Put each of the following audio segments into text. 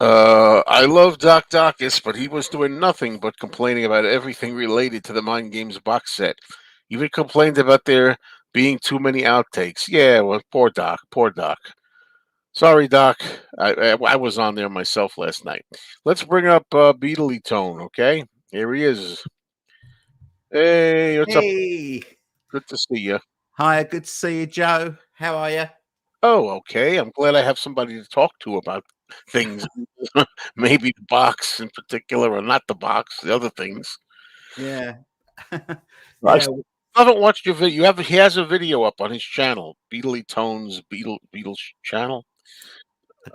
I love Doc Dacus, but he was doing nothing but complaining about everything related to the Mind Games box set. Even complained about there being too many outtakes. Yeah, well, poor Doc, poor Doc. Sorry, Doc. I was on there myself last night. Let's bring up Beatley Tone, okay? Here he is. Hey, what's up? Hey, Good to see you. hi, good to see you, Joe. How are you? Oh, okay. I'm glad I have somebody to talk to about things. Maybe the box in particular, or not the box, the other things. Yeah, I yeah, haven't watched your video. He has a video up on his channel, Beatley Tones Beatles channel.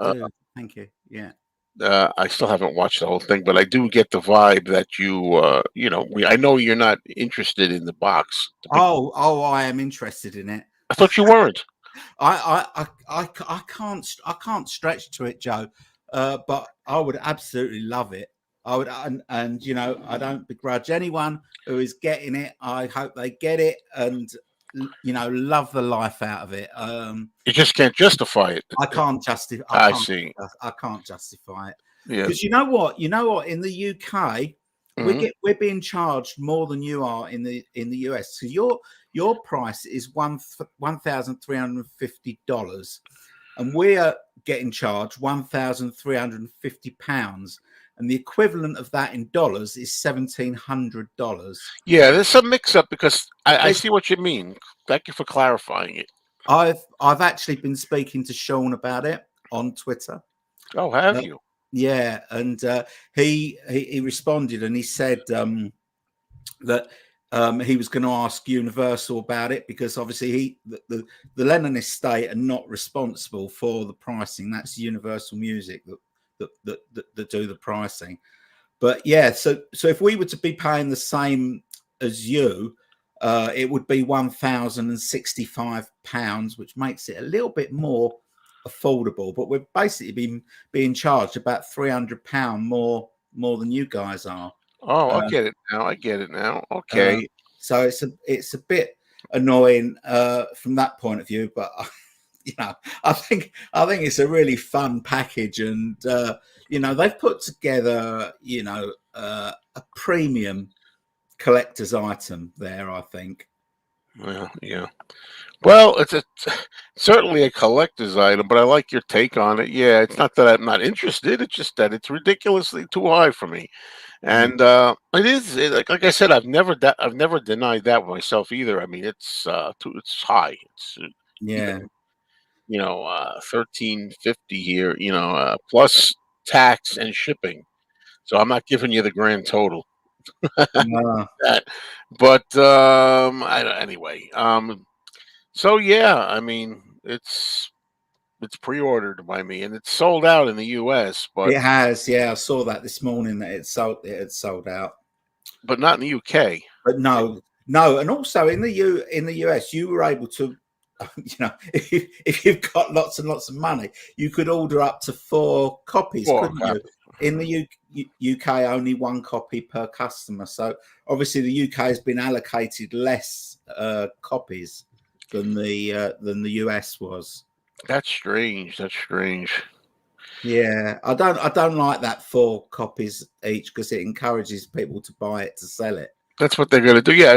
I Uh, do. Thank you. Yeah. I still haven't watched the whole thing, but I do get the vibe that I know you're not interested in the box, the big. Oh, I am interested in it. I thought you weren't. I can't stretch to it, Joe. But I would absolutely love it. I would, and I don't begrudge anyone who is getting it. I hope they get it and love the life out of it. You just can't justify it. I can't justify. I see. I can't justify it Yeah. because you know what? You know what? In the UK, Mhm. we're being charged more than you are in the US. So your price is $1,350, and we're getting charged £1,350, and the equivalent of that in dollars is $1,700. Yeah, there's some mix up because I see what you mean. Thank you for clarifying it. I've actually been speaking to Sean about it on Twitter. Oh, have Uh, you? yeah, and he responded and he said that he was going to ask Universal about it because obviously the Lennon estate are not responsible for the pricing. That's Universal Music that do the pricing. But yeah, so if we were to be paying the same as you, it would be £1,065, which makes it a little bit more affordable. But we're basically being charged about £300 more than you guys are. Oh, I Uh, get it now. I get it now. uh, Okay. so it's a bit annoying from that point of view, but I think it's a really fun package, and they've put together a premium collector's item there. I think. Well, yeah. Well, it's certainly a collector's item, but I like your take on it. Yeah, it's not that I'm not interested. It's just that it's ridiculously too high for me, Yeah. and like I said, I've never denied that myself either. I mean, it's high. It's Yeah. even 1350 here. Plus tax and shipping. So I'm not giving you the grand total. No. That, but anyway. So yeah, I mean, it's pre-ordered by me, and it's sold out in the U.S., It has. Yeah, I saw that this morning that it had sold out. but not in the UK. But no, and also in the US, you were able to, if you've got lots and lots of money, you could order up to 4 copies, Four couldn't you? copies. In the UK, only 1 copy per customer. So obviously, the UK has been allocated less copies than the US was. That's strange. That's strange. Yeah, I don't like that 4 copies each because it encourages people to buy it to sell it. That's what they're going to do. Yeah,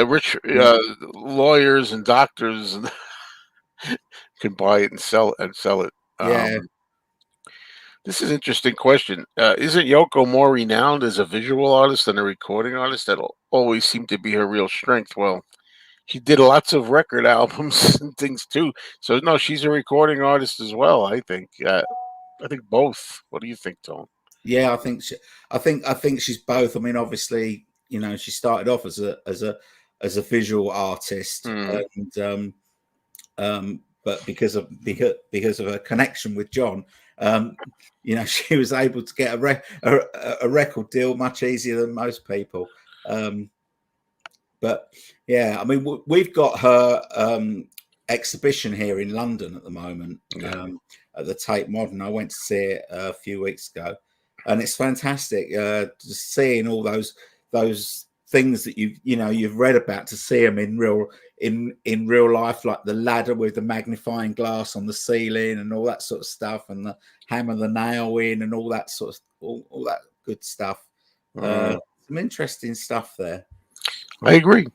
rich Yeah. lawyers and doctors can buy it and sell it. Yeah. This is an interesting question. Isn't Yoko more renowned as a visual artist than a recording artist? That'll always seem to be her real strength. Well, she did lots of record albums and things too. So no, she's a recording artist as well. I think. I think both. What do you think, Tone? Yeah, I think she's both. I mean, obviously, she started off as a visual artist, Mm, and but because of her connection with John, um, she was able to get a record deal much easier than most people. Um, but yeah, I mean, we've got her exhibition here in London at the moment, yeah. at the Tate Modern. I went to see it a few weeks ago, and it's fantastic. Just seeing all those things that you've read about, to see them in real life, like the ladder with the magnifying glass on the ceiling and all that sort of stuff, and the hammer the nail in and all that sort of all that good stuff. Mm, Some interesting stuff there. I agree.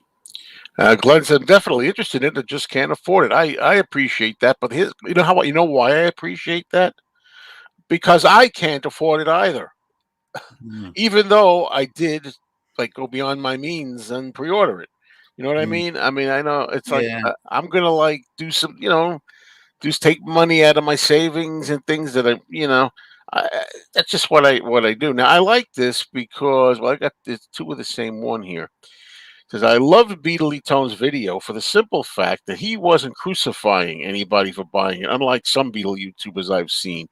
Glenn said, definitely interested in it, just can't afford it. I appreciate that, but you know why I appreciate that? Because I can't afford it either. Mm, Even though I did like go beyond my means and pre-order it. You know what I mm, mean? I mean, I know it's like yeah, I'm gonna like do some, just take money out of my savings and things that that's just what I do. Now I like this because I got this two of the same one here. Says I loved Beatle Tone's video for the simple fact that he wasn't crucifying anybody for buying it, unlike some Beatle YouTubers I've seen.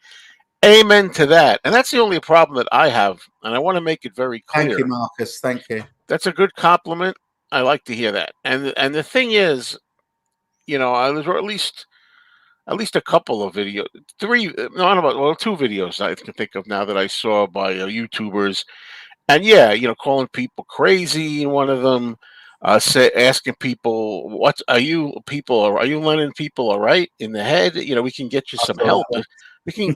Amen to that. And that's the only problem that I have, and I want to make it very thank you, clear. Marcus. Thank you. That's a good compliment. I like to hear that. And the thing is, I was or at least a couple of videos, three, no, I don't know, well, two videos I can think of now that I saw by YouTubers. And yeah, calling people crazy in one of them, asking people, "What are you people? Are you letting people all right in the head? We can get you I some saw that help. one.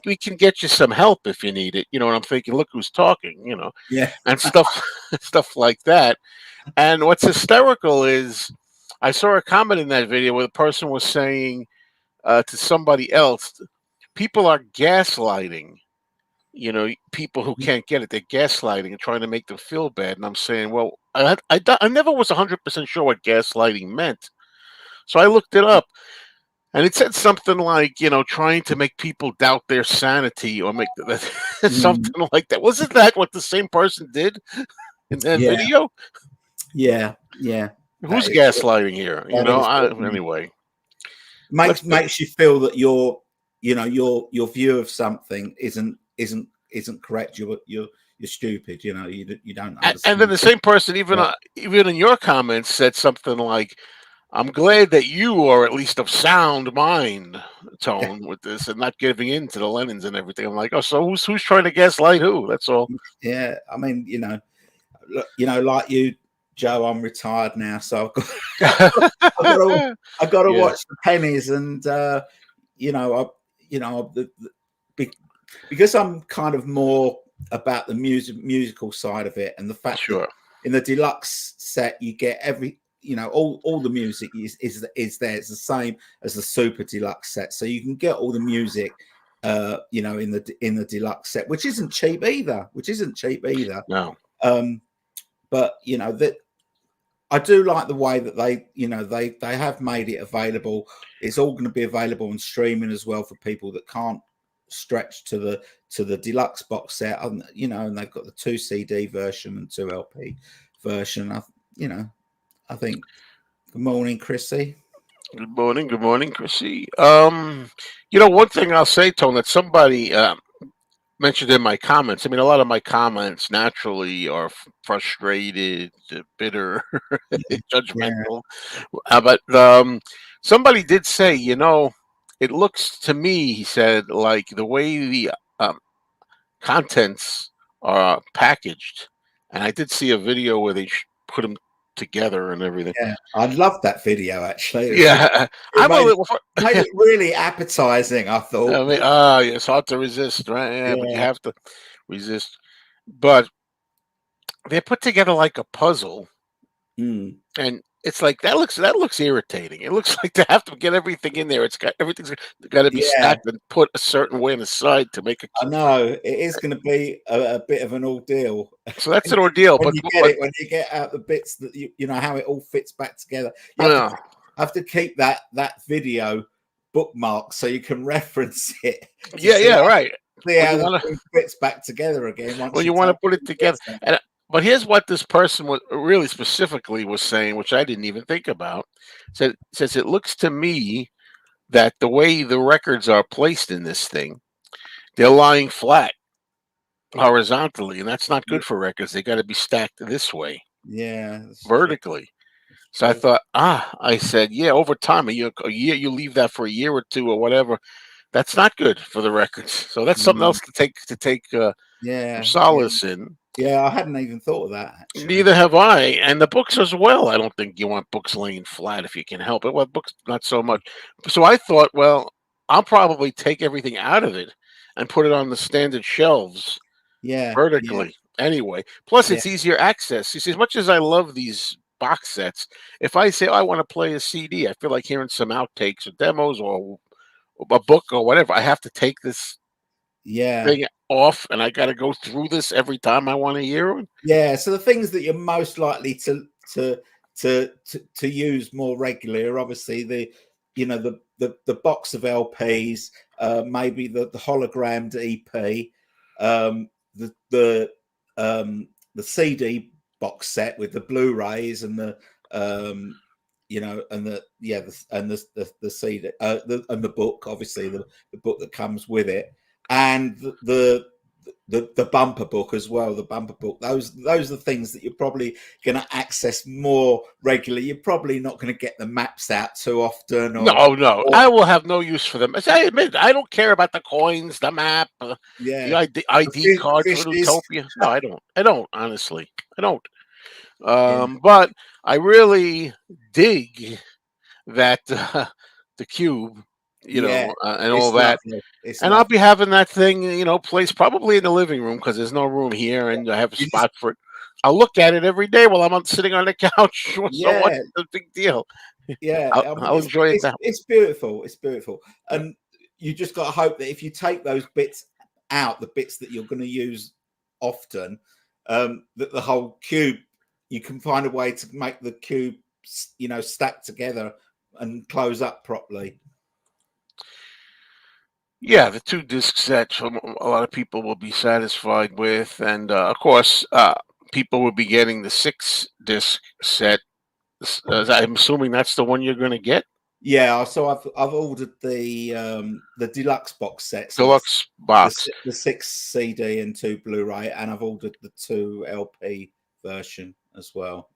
We can get you some help if you need it." And I'm thinking, look who's talking, Yeah. and stuff, stuff like that. And what's hysterical is, I saw a comment in that video where the person was saying to somebody else, "People are gaslighting." People who can't get it, they're gaslighting and trying to make them feel bad. And I'm saying, well, I never was 100% sure what gaslighting meant. So I looked it up, and it said something like, trying to make people doubt their sanity or make Mm, something like that. Wasn't that what the same person did in that yeah. video? Yeah. Yeah. That Who's is. gaslighting here? That is. Anyway, let's. Makes you feel that your view of something isn't correct. You're stupid. You don't And then understand. the same person, even Yeah. even in your comments, said something like, "I'm glad that you are at least of sound mind tone with this and not giving in to the Lennons and everything." I'm like, oh, so who's trying to gaslight who? That's all. Yeah. I mean, look, like you, Joe, I'm retired now, so I've got to I've got to Yeah, watch the pennies, and you know, I, be- because I'm kind of more about the musical side of it, and the fact that sure. in the deluxe set you get all the music is there. It's the same as the super deluxe set, so you can get all the music in the deluxe set, which isn't cheap either. No, Um, but that I do like the way that they have made it available. It's all going to be available on streaming as well for people that can't stretch to the deluxe box set. And they've got the 2 CD version and 2 LP version. I think. Good morning, Chrissy. good morning, Chrissy. One thing I'll say, Tone, that somebody mentioned in my comments. I mean, a lot of my comments naturally are frustrated, bitter, Yeah, judgmental. But somebody did say, it looks to me, he said, like the way the um, contents are packaged. And I did see a video where they put them together and everything. yeah. I loved that video actually. Yeah, It I'm a made little. made it really appetizing. I thought. I mean, it's hard to resist, right? Yeah, but you Yeah. have to resist. But they're put together like a puzzle, Mm. and it's like that looks irritating. It looks like they have to get everything in there. Everything's got to be Yeah. stacked and put a certain way on the side to make it. I know it is going to be a bit of an ordeal So that's an ordeal. when But you get it. When you get out the bits that you know how it all fits back together. You yeah, have to keep that video bookmarked so you can reference it to yeah, yeah, right. see When how you the want to thing fits back together again once when you you want to take put all it the together, bits out. and but here's what this person was really specifically was saying, which I didn't even think about. Says it looks to me that the way the records are placed in this thing, they're lying flat horizontally, and that's not good for records. They got to be stacked this way, Yeah, that's true. vertically. That's So I true. thought, I said, yeah, over time, a year, you leave that for a year or two or whatever. That's not good for the records. So that's something Mm. else to take some Yeah, yeah. solace in. Yeah, I hadn't even thought of that actually. Neither have I, and the books as well. I don't think you want books laying flat if you can help it. Well, books not so much. So I thought, well, I'll probably take everything out of it and put it on the standard shelves Yeah, yeah, vertically. Anyway, plus yeah, it's easier access. You see, as much as I love these box sets, if I say, oh, I want to play a CD, I feel like hearing some outtakes or demos or a book or whatever. I have to take this yeah. thing off, and I got to go through this every time I want to hear it. Yeah, so the things that you're most likely to to use more regularly are obviously the the box of LPs, maybe the hologrammed EP, um, the CD box set with the Blu-rays and the and the yeah the CD and the book, obviously the book that comes with it, and the bumper book as well. The bumper book, those are the things that you're probably going to access more regularly. You're probably not going to get the maps out too often, No, no, or I will have no use for them. As I admit, I don't care about the coins, the map, the yeah, ID the card for fishes. Utopia. No, I don't. I don't, honestly. I don't. Yeah, But I really dig that the cube, yeah, and all it's that. lovely. It's And I'll be lovely. having that thing, placed probably in the living room because there's no room here, and I have a You just spot for it. I'll look at it every day while sitting on the couch. So what's yeah, the big deal? yeah. I'll, I mean, I'll enjoy it that way. it's beautiful. It's beautiful, Yeah. and you just got to hope that if you take those bits out, the bits that you're going to use often, that the whole cube, you can find a way to make the cube, stack together and close up properly. Yeah, the two disc set, a lot of people will be satisfied with, and of course, people will be getting the 6 disc set. I'm assuming that's the one you're going to get, Yeah, so I've ordered the deluxe box set, so deluxe box. the 6 CD and 2 Blu-ray, and I've ordered the 2 LP version as well.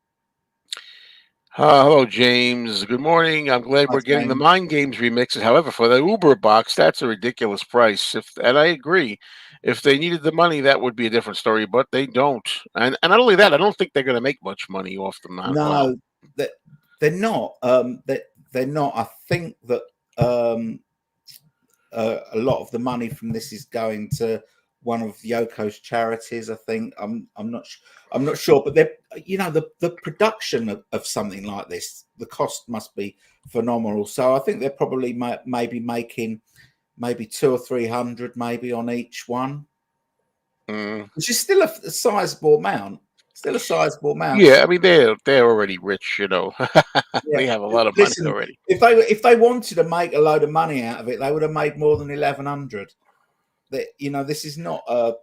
Hello, James. Good morning. I'm glad Hi, we're getting the James. Mind Games remixes. However, for the Uber box, that's a ridiculous price. And I agree, if they needed the money, that would be a different story. But they don't. And not only that, I don't think they're going to make much money off them. Not well. No, that they're not. They're not. I think that um, a lot of the money from this is going to one of Yoko's charities. I think. I'm not sure, but they're the production of something like this, the cost must be phenomenal. So I think they're probably maybe making maybe 200 or 300 maybe on each one, Mm. which is still a sizable amount. Still a sizable amount. Yeah, I mean they're already rich. Yeah. They have a lot of money Listen, already. if they wanted to make a load of money out of it, they would have made more than 1100. That this is not a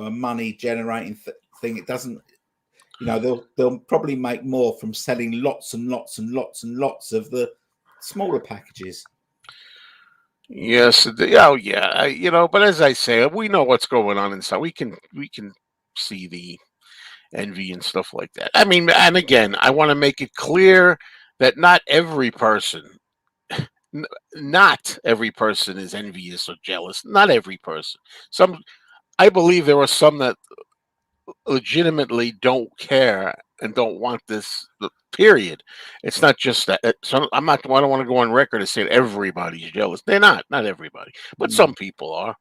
money generating thing. It doesn't. They'll probably make more from selling lots and lots and lots and lots of the smaller packages. Yes. Oh, yeah. But as I say, we know what's going on inside. We can see the envy and stuff like that. I mean, and again, I want to make it clear that n- not every person is envious or jealous. Not every person. Some, I believe there are some that legitimately don't care and don't want this. Period. It's not just that. I'm not. I don't want to go on record and say that everybody's jealous. They're not. Not everybody, but Mm. some people are.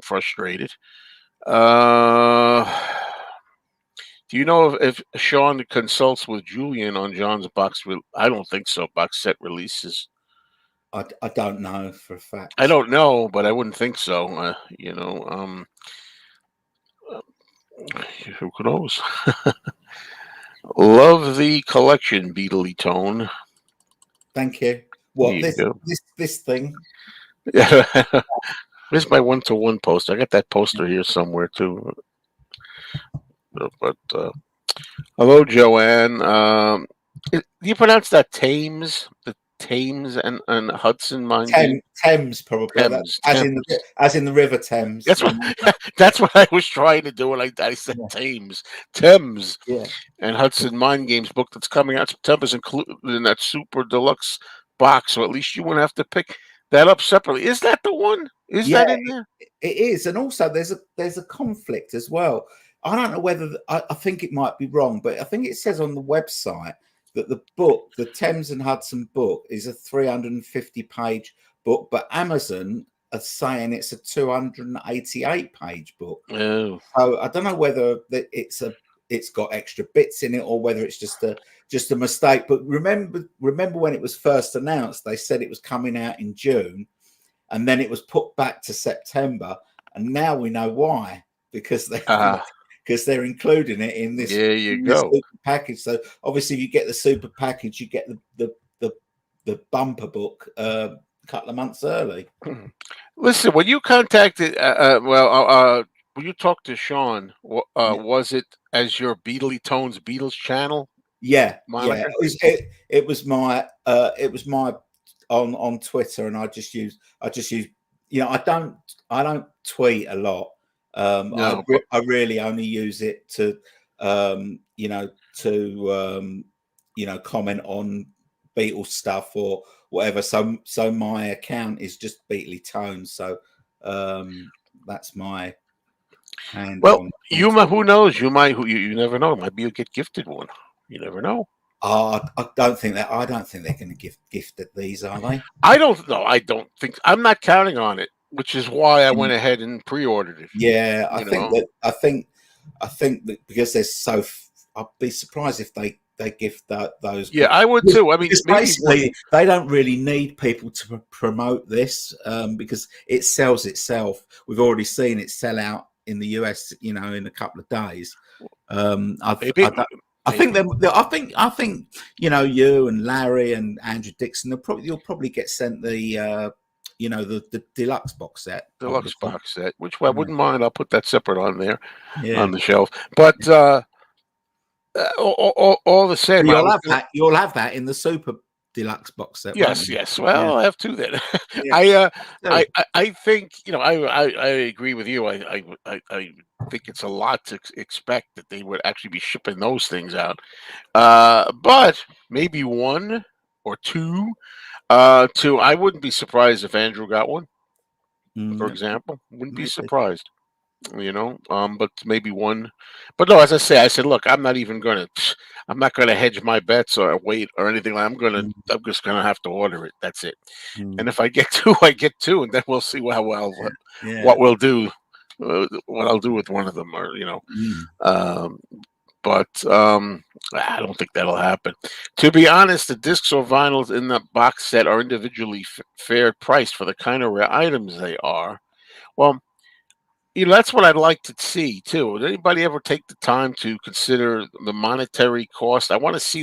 Frustrated. Uh, do you know if Sean consults with Julian on John's box? I don't think so. Box set releases. I don't know for a I fact. don't know, but I wouldn't think so. Who knows? Love the collection, Beatley Tone. Thank you. There What you go. this thing? Where's my one-to-one poster? I got that poster here somewhere too. But hello, Joanne. Do you pronounce that Thames? The Thames and Hudson Mine Game? Thames probably. That Thames, Thames. as in the River Thames. That's what that's what I was trying to do when I said Thames. Thames Yeah. and Hudson Mind Games book that's coming out September is included in that super deluxe box, so at least you wouldn't have to pick that up separately. Is that the one? Is Yeah, that in there? it is, and also there's a conflict as well. I don't know whether I think it might be wrong, but I think it says on the website that the book, the Thames and Hudson book, is a 350-page book, but Amazon are saying it's a 288-page book. Oh, So I don't know whether that it's got extra bits in it or whether it's just a mistake. But remember when it was first announced, they said it was coming out in June, and then it was put back to September, and now we know why, because they're including it there you in this go. super package. So obviously, if you get the super package, you get the bumper book a couple of months early. Listen, when you contacted, when you talked to Sean, Yeah, was it as your Beatley Tones Beatles channel yeah. moniker? It was my on Twitter, and I just use I don't tweet a lot. No, but I really only use it to comment on Beatles stuff or whatever. So my account is just Beatley Tones. So that's my handle well, on Twitter. who knows? You never know. Might be you get gifted one. You never know. I don't think they're going to gift it these, are they? I don't know. I don't think I'm not counting on it, which is why I went ahead and pre-ordered it. Yeah, You know. I think that because they're so, I'd be surprised if they gift those Yeah, books I would too. I mean, because maybe one. basically they don't really need people to promote this because it sells itself. We've already seen it sell out in the US, in a couple of days. Maybe, I don't. I think maybe I think you and Larry and Andrew Dixon. You'll probably get sent the the deluxe box set. I would have deluxe thought. box set, which I Yeah. wouldn't mind. I'll put that separate on there on Yeah. the shelf. But all the So same, I was gonna. you'll have that in the super deluxe box set, won't Yes, you? yes. Yeah. Well, I have two then. Yeah. I, uh, So, I think I agree with you. I think it's a lot to expect that they would actually be shipping those things out. But maybe one or two. Two. I wouldn't be surprised if Andrew got one. For mm, example, wouldn't be maybe. surprised. But maybe one. But no, as I say, I said, look, I'm not gonna hedge my bets or wait or anything. Mm, I'm just gonna have to order it. That's it. mm, And if I get two, I get two, and then we'll see yeah. what we'll do, what I'll do with one of them, or Mm, um, but I don't think that'll happen. To be honest, the discs or vinyls in the box set are individually fair priced for the kind of rare items they are. Well, that's what I'd like to see too. Would anybody ever take the time to consider the monetary cost? I want to see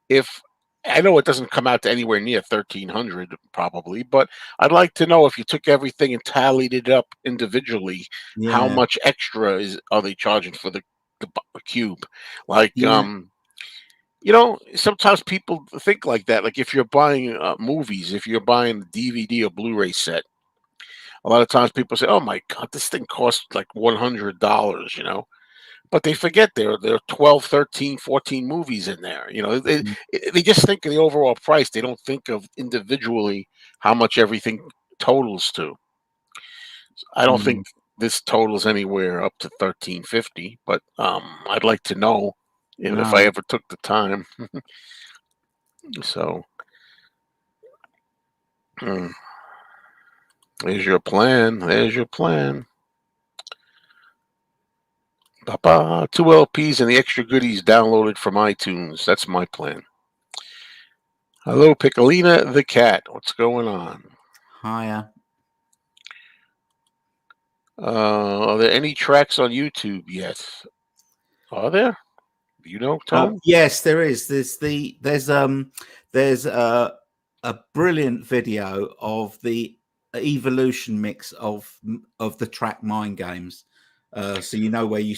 if I know it doesn't come out to anywhere near 1,300 probably, but I'd like to know if you took everything and tallied it up individually, how yeah. much extra are they charging for the cube? Like Yeah. sometimes people think like that. Like if you're buying movies, if you're buying a DVD or Blu-ray set, a lot of times people say, "Oh my God, this thing costs like $100," but they forget there are 12, 13, 14 movies in there. Mm, They just think of the overall price. They don't think of individually how much everything totals to. I don't think mm, this totals anywhere up to 1350, but I'd like to know if I no. ever took the time. So hmm, there's your plan. There's your plan. Papa, two LPs and the extra goodies downloaded from iTunes. That's my plan. Hello, Piccolina the cat. What's going on? Higher. Are there any tracks on YouTube yet? Are there? Oh Tom? yes, there is. There's a brilliant video of the evolution mix of the track Mind Games. So where you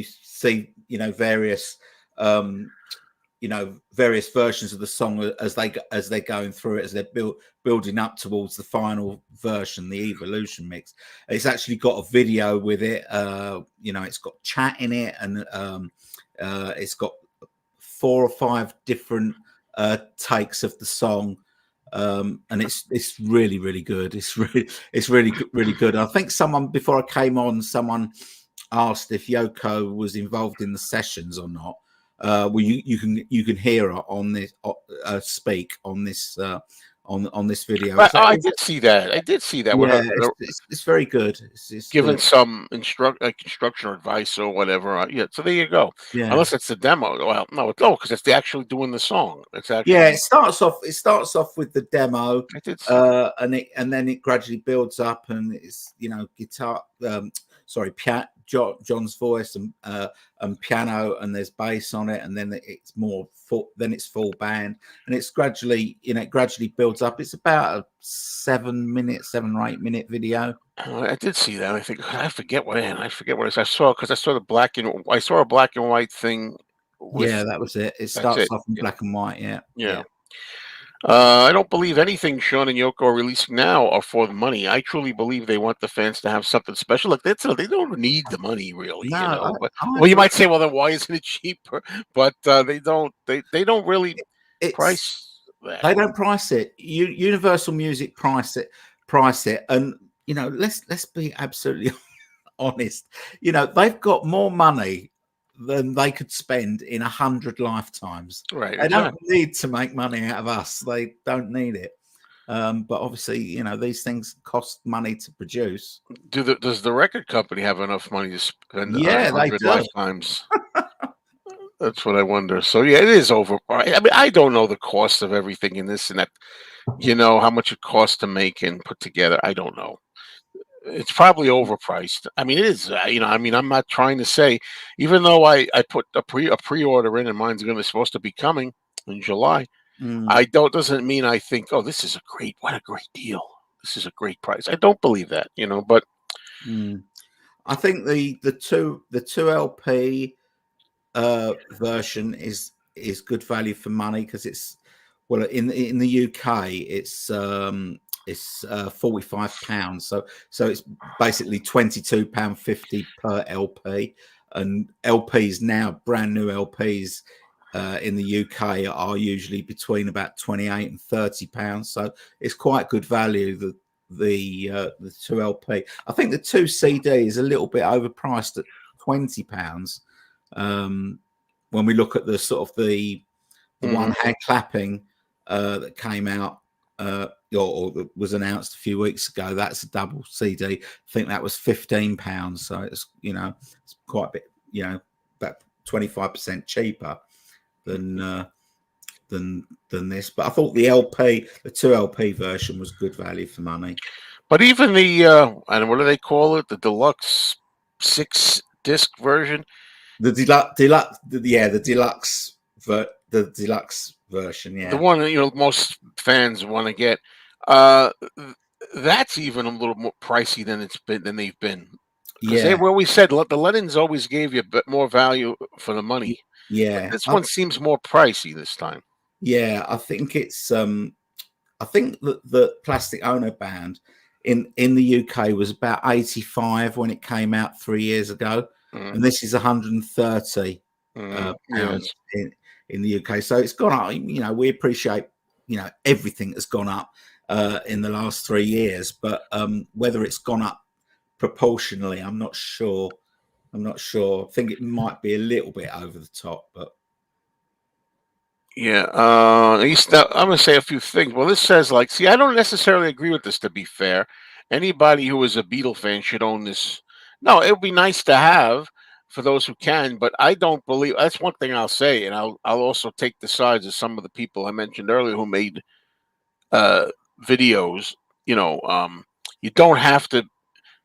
see various various versions of the song as they're going through it, as they're building up towards the final version, the evolution mix. It's actually got a video with it. It's got chat in it, and it's got 4 or 5 different takes of the song. and it's really good. Really good. I think someone before I came on, someone asked if Yoko was involved in the sessions or not. Well, you can hear her on this speak on this on this video. But I did see that. I did see that with Yeah, her it's very good. It's giving some instruction or advice or whatever. Yeah, so there you go. yeah. Unless it's the demo. Well, no, because it's actually doing the song. It's Yeah, actually. it starts off with the demo, I did see that. and then it gradually builds up, and it's guitar, sorry, John's voice and piano, and there's bass on it, and then it's more full. Then it's full band, and it's gradually it gradually builds up. It's about a 7 or 8 minute video. I did see that. I think I forget what I forget what I saw because I saw I saw a black and white thing Yeah, with. that was it. It That's starts it. off in Yeah. black and white. Yeah, Yeah. yeah. I don't believe anything Sean and Yoko are releasing now are for the money. I truly believe they want the fans to have something special. Like they don't need the money really, No, But I well, you agree. might say, well, then why isn't it cheaper? But they don't. They don't really It's price that. They don't price it. Universal Music price it, and let's be absolutely honest. They've got more money than they could spend in 100 lifetimes. Right. They don't Exactly. need to make money out of us. They don't need it. But obviously, these things cost money to produce. Does the record company have enough money to spend on Yeah, they 100 do. lifetimes? That's what I wonder. So yeah, it is over. I mean, I don't know the cost of everything in this and that. How much it costs to make and put together. I don't know. It's probably overpriced. I mean, it is. I mean, I'm not trying to say, even though I put a pre-order in and mine's supposed to be coming in July. Mm, I don't doesn't mean I think, oh, this is what a great deal. This is a great price. I don't believe that, but mm. I think the two LP version is good value for money because it's in the UK it's £45, so it's basically £22.50 per LP, and LPs now, brand new LPs in the UK are usually between about 28 and £30, so it's quite good value. The two LP, I think the two CD is a little bit overpriced at £20. When we look at the sort of the one hand clapping that came out or that was announced a few weeks ago, that's a double CD. I think that was £15, so it's it's quite a bit, about 25% cheaper than this. But I thought the two LP version was good value for money. But even the and what do they call it? The deluxe 6-disc version. The deluxe, the deluxe version, The yeah, one most fans want to get. Uh, that's even a little more pricey than they've been because they yeah, well we said the Lennons always gave you a bit more value for the money, but yeah. this one seems more pricey this time. Yeah, I think it's I think that the Plastic Ono band in the UK was about 85 when it came out 3 years ago, Mm, and this is 130 yes. pounds in the UK. So it's gone up. We appreciate everything that's gone up in the last 3 years, but whether it's gone up proportionally, I'm not sure. I think it might be a little bit over the top, but Yeah, I'm going to say a few things. Well, this says see, I don't necessarily agree with this. To be fair, anybody who is a Beatle fan should own this. No, it would be nice to have for those who can, but I don't believe that's one thing I'll say, and I'll also take the sides of some of the people I mentioned earlier who made uh, videos. You don't have to.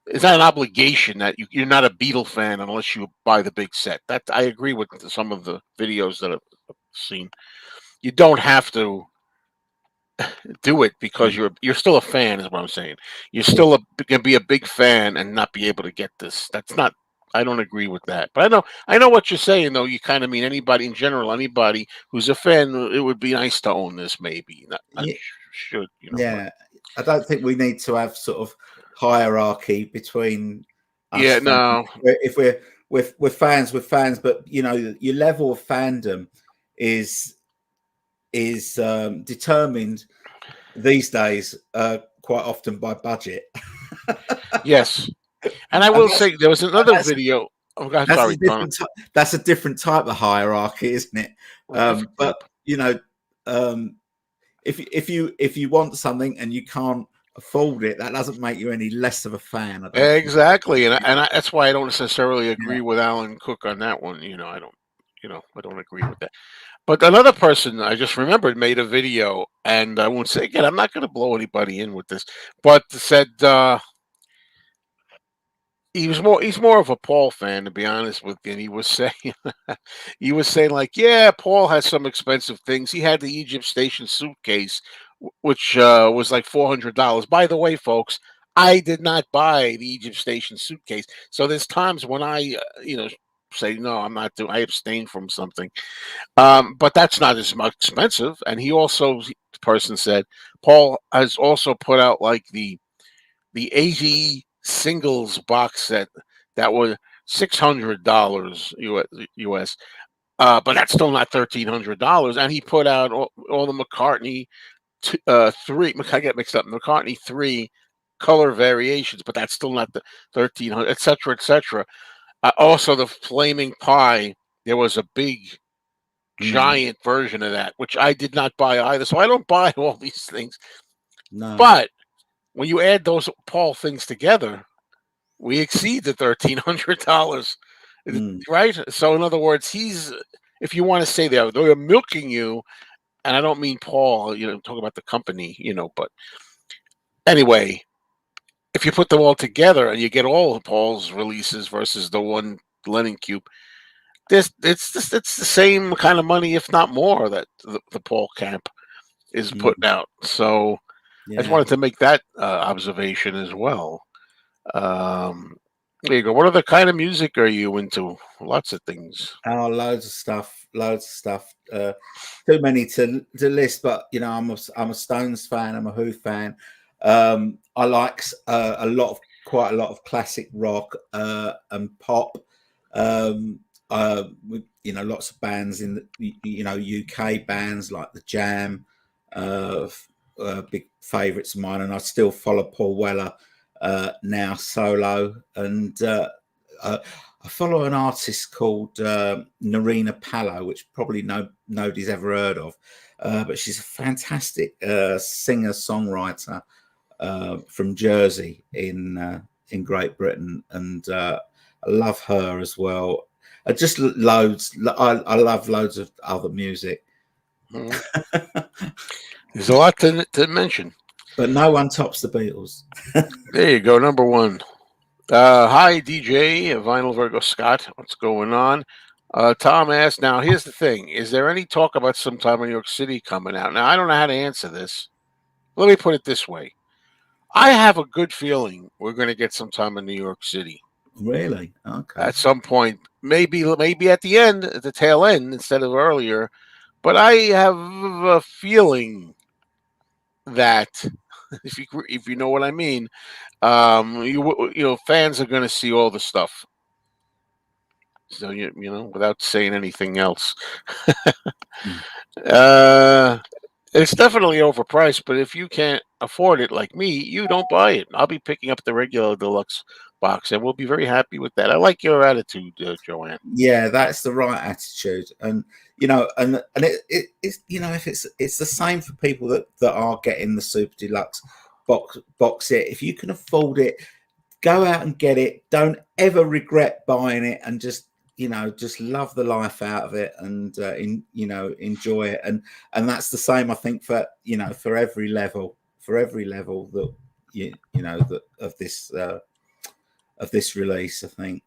It's not an obligation that you're not a Beatle fan unless you buy the big set. That I agree with some of the videos that I've seen. You don't have to do it because you're still a fan is what I'm saying. You're still can be a big fan and not be able to get this. That's not I don't agree with that. But I know what you're saying though. You kind of mean anybody in general, anybody who's a fan, it would be nice to own this maybe. Not should, but yeah, I don't think we need to have sort of hierarchy between us yeah, fans. no. If we're fans, we're fans, but your level of fandom is determined these days, quite often by budget. Yes, and I And will say there was another video. Oh, God, that's sorry, a Donna. different that's a different type of hierarchy, isn't it? A different But type. you know, um, if you want something and you can't afford it, that doesn't make you any less of a fan. I don't think. Exactly, and that's why I don't necessarily Yeah. agree with Alan Cook on that one. I don't. I don't agree with that. But another person I just remembered made a video, and I won't say again. I'm not going to blow anybody in with this, but said he's more of a Paul fan, to be honest with you. And he was saying he was saying like, yeah, Paul has some expensive things. He had the Egypt Station suitcase, which was like $400. By the way, folks, I did not buy the Egypt Station suitcase. So there's times when I say no, I'm not doing. I abstain from something. But that's not as much expensive. And the person said, Paul has also put out like the AZ singles box set that were $600 US. But that's still not $1,300. And he put out all the McCartney three. I get mixed up. McCartney three color variations, but that's still not the 1,300, etc., etc. Also, the Flaming Pie. There was a big Mm, giant version of that, which I did not buy either. So I don't buy all these things. no. But when you add those Paul things together, we exceed the $1,300, Mm, right? So in other words, if you want to say they're milking you, and I don't mean Paul, talk about the company, but anyway, if you put them all together and you get all of Paul's releases versus the one Lennon Cube, it's the same kind of money, if not more, that the Paul camp is mm, putting out. So I just yeah. wanted to make that observation as well. Um, there you go. What other kind of music are you into? Lots of things. Oh, loads of stuff, loads of stuff. Too many to list, but I'm a Stones fan. I'm a Who fan. I like quite a lot of classic rock and pop. Lots of bands in the UK bands like the Jam, uh, big favourites of mine, and I still follow Paul Weller now solo, and uh, I follow an artist called Narina Palo, which probably nobody's ever heard of, but she's a fantastic singer songwriter from Jersey in Great Britain, and I love her as well. Just loads. I love loads of other music, Mhm. There's a lot to mention. but no one tops the Beatles. There you go. Number one. Hi, DJ Vinyl Virgo Scott. What's going on? Tom asked, now here's the thing. Is there any talk about sometime in New York City coming out? Now, I don't know how to answer this. Let me put it this way. I have a good feeling we're going to get some time in New York City Really? Okay. at some point. Maybe at the end, at the tail end instead of earlier. But I have a feeling that if you know what I mean, fans are going to see all the stuff. So without saying anything else, Mm. uh, it's definitely overpriced. But if you can't afford it, like me, you don't buy it. I'll be picking up the regular deluxe box, and we'll be very happy with that. I like your attitude, Joanne. Yeah, that's the right attitude, and it's if it's the same for people that are getting the super deluxe box set. If you can afford it, go out and get it. Don't ever regret buying it, and just love the life out of it, and enjoy it. And that's the same, I think, for every level, that that of this release, I think.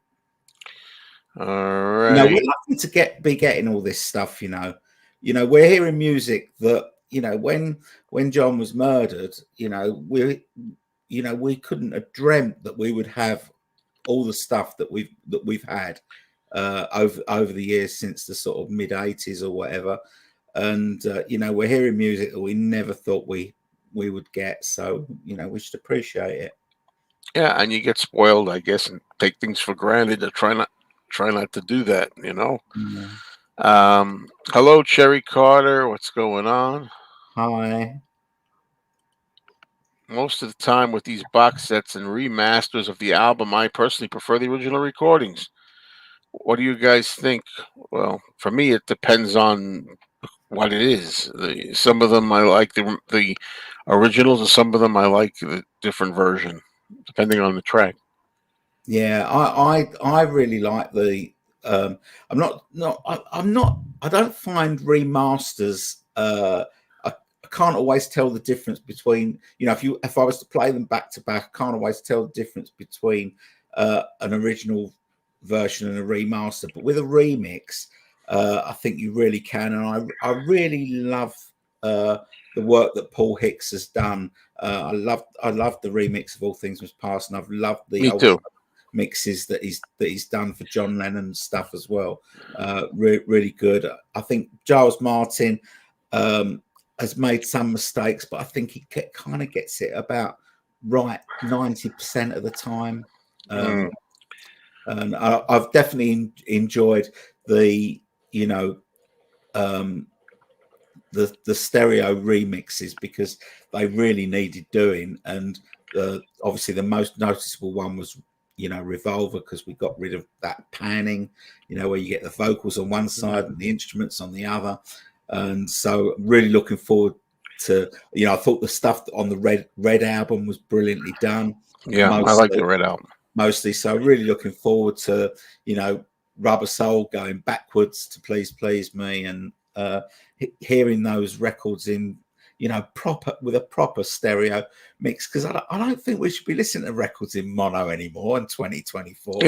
All We're right. lucky to be getting all this stuff. We're hearing music that when John was murdered. We couldn't have dreamt that we would have all the stuff that we've had over the years since the sort of mid 80s or whatever. And we're hearing music that we never thought we would get. So we should appreciate it. Yeah, and you get spoiled, I guess, and take things for granted. To try not to do that. Yeah. Hello, Cherry Carter. What's going on? Hi. most of the time with these box sets and remasters of the album, I personally prefer the original recordings. What do you guys think? Well, for me, it depends on what it is. Some of them I like the originals, and some of them I like the different version, depending on the track. Yeah, I really like the. I'm not I'm not. I don't find remasters. I can't always tell the difference between, if I was to play them back to back, I can't always tell the difference between an original version and a remaster. But with a remix, I think you really can, and I really love uh, the work that Paul Hicks has done. I love the remix of All Things Must Pass, and I've loved the Me old too. mixes that he's done for John Lennon's stuff as well. Really good. I think Giles Martin um, has made some mistakes, but I think he kind of gets it about right 90% of the time. Mm, And I've definitely enjoyed the you know um, the stereo remixes because they really needed doing. And obviously the most noticeable one was Revolver, because we got rid of that panning, where you get the vocals on one side and the instruments on the other. And so really looking forward to, I thought the stuff on the red album was brilliantly done, yeah, I like mostly the Red Album. mostly. So really looking forward to, you know, Rubber Soul going backwards to Please Please Me, and hearing those records in, proper, with a proper stereo mix, because I don't think we should be listening to records in mono anymore in 2024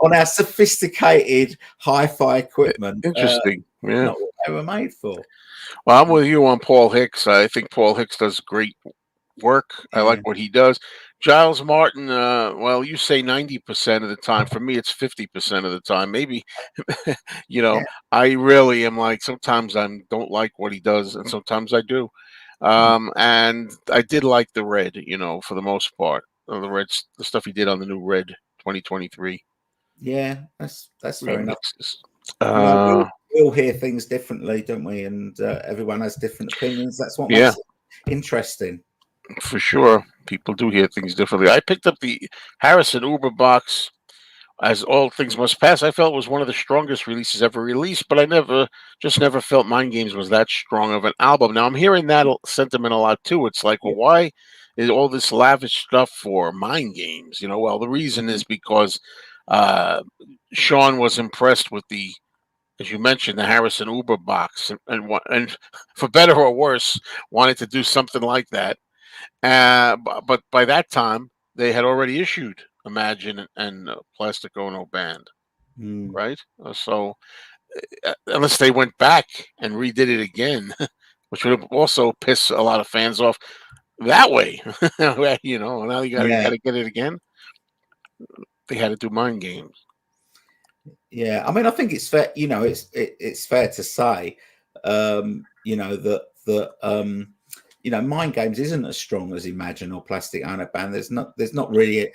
on our sophisticated hi-fi equipment. Interesting. It's Yeah. not what they were made for. Well, I'm with you on Paul Hicks. I think Paul Hicks does great work. I like Yeah, what he does. Giles Martin, well, you say 90% of the time. For me, it's 50% of the time. Maybe, you know, yeah. I really am like, sometimes I don't like what he does, and sometimes I do. Mm. And I did like the Red, for the most part. The stuff he did on the new Red 2023 Yeah, that's fair enough. remixes. We Uh, all hear things differently, don't we? And everyone has different opinions. That's what yeah, makes it interesting. for sure. People do hear things differently. I picked up the Harrison Uber box as All Things Must Pass. I felt it was one of the strongest releases ever released, but I never felt Mind Games was that strong of an album. Now I'm hearing that sentiment a lot too. It's like, well, Yeah. why is all this lavish stuff for Mind Games? Well, the reason Mhm. is because uh, Sean was impressed with as you mentioned, the Harrison Uber box, and for better or worse, wanted to do something like that. But by that time, they had already issued Imagine and Plastic Ono Band, Mm. right? So unless they went back and redid it again, which would also piss a lot of fans off that way, now you Yeah, gotta get it again. They had to do Mind Games. yeah. I mean, I think it's fair. It's fair to say, that Mind Games isn't as strong as Imagine or Plastic Ono Band. There's not really.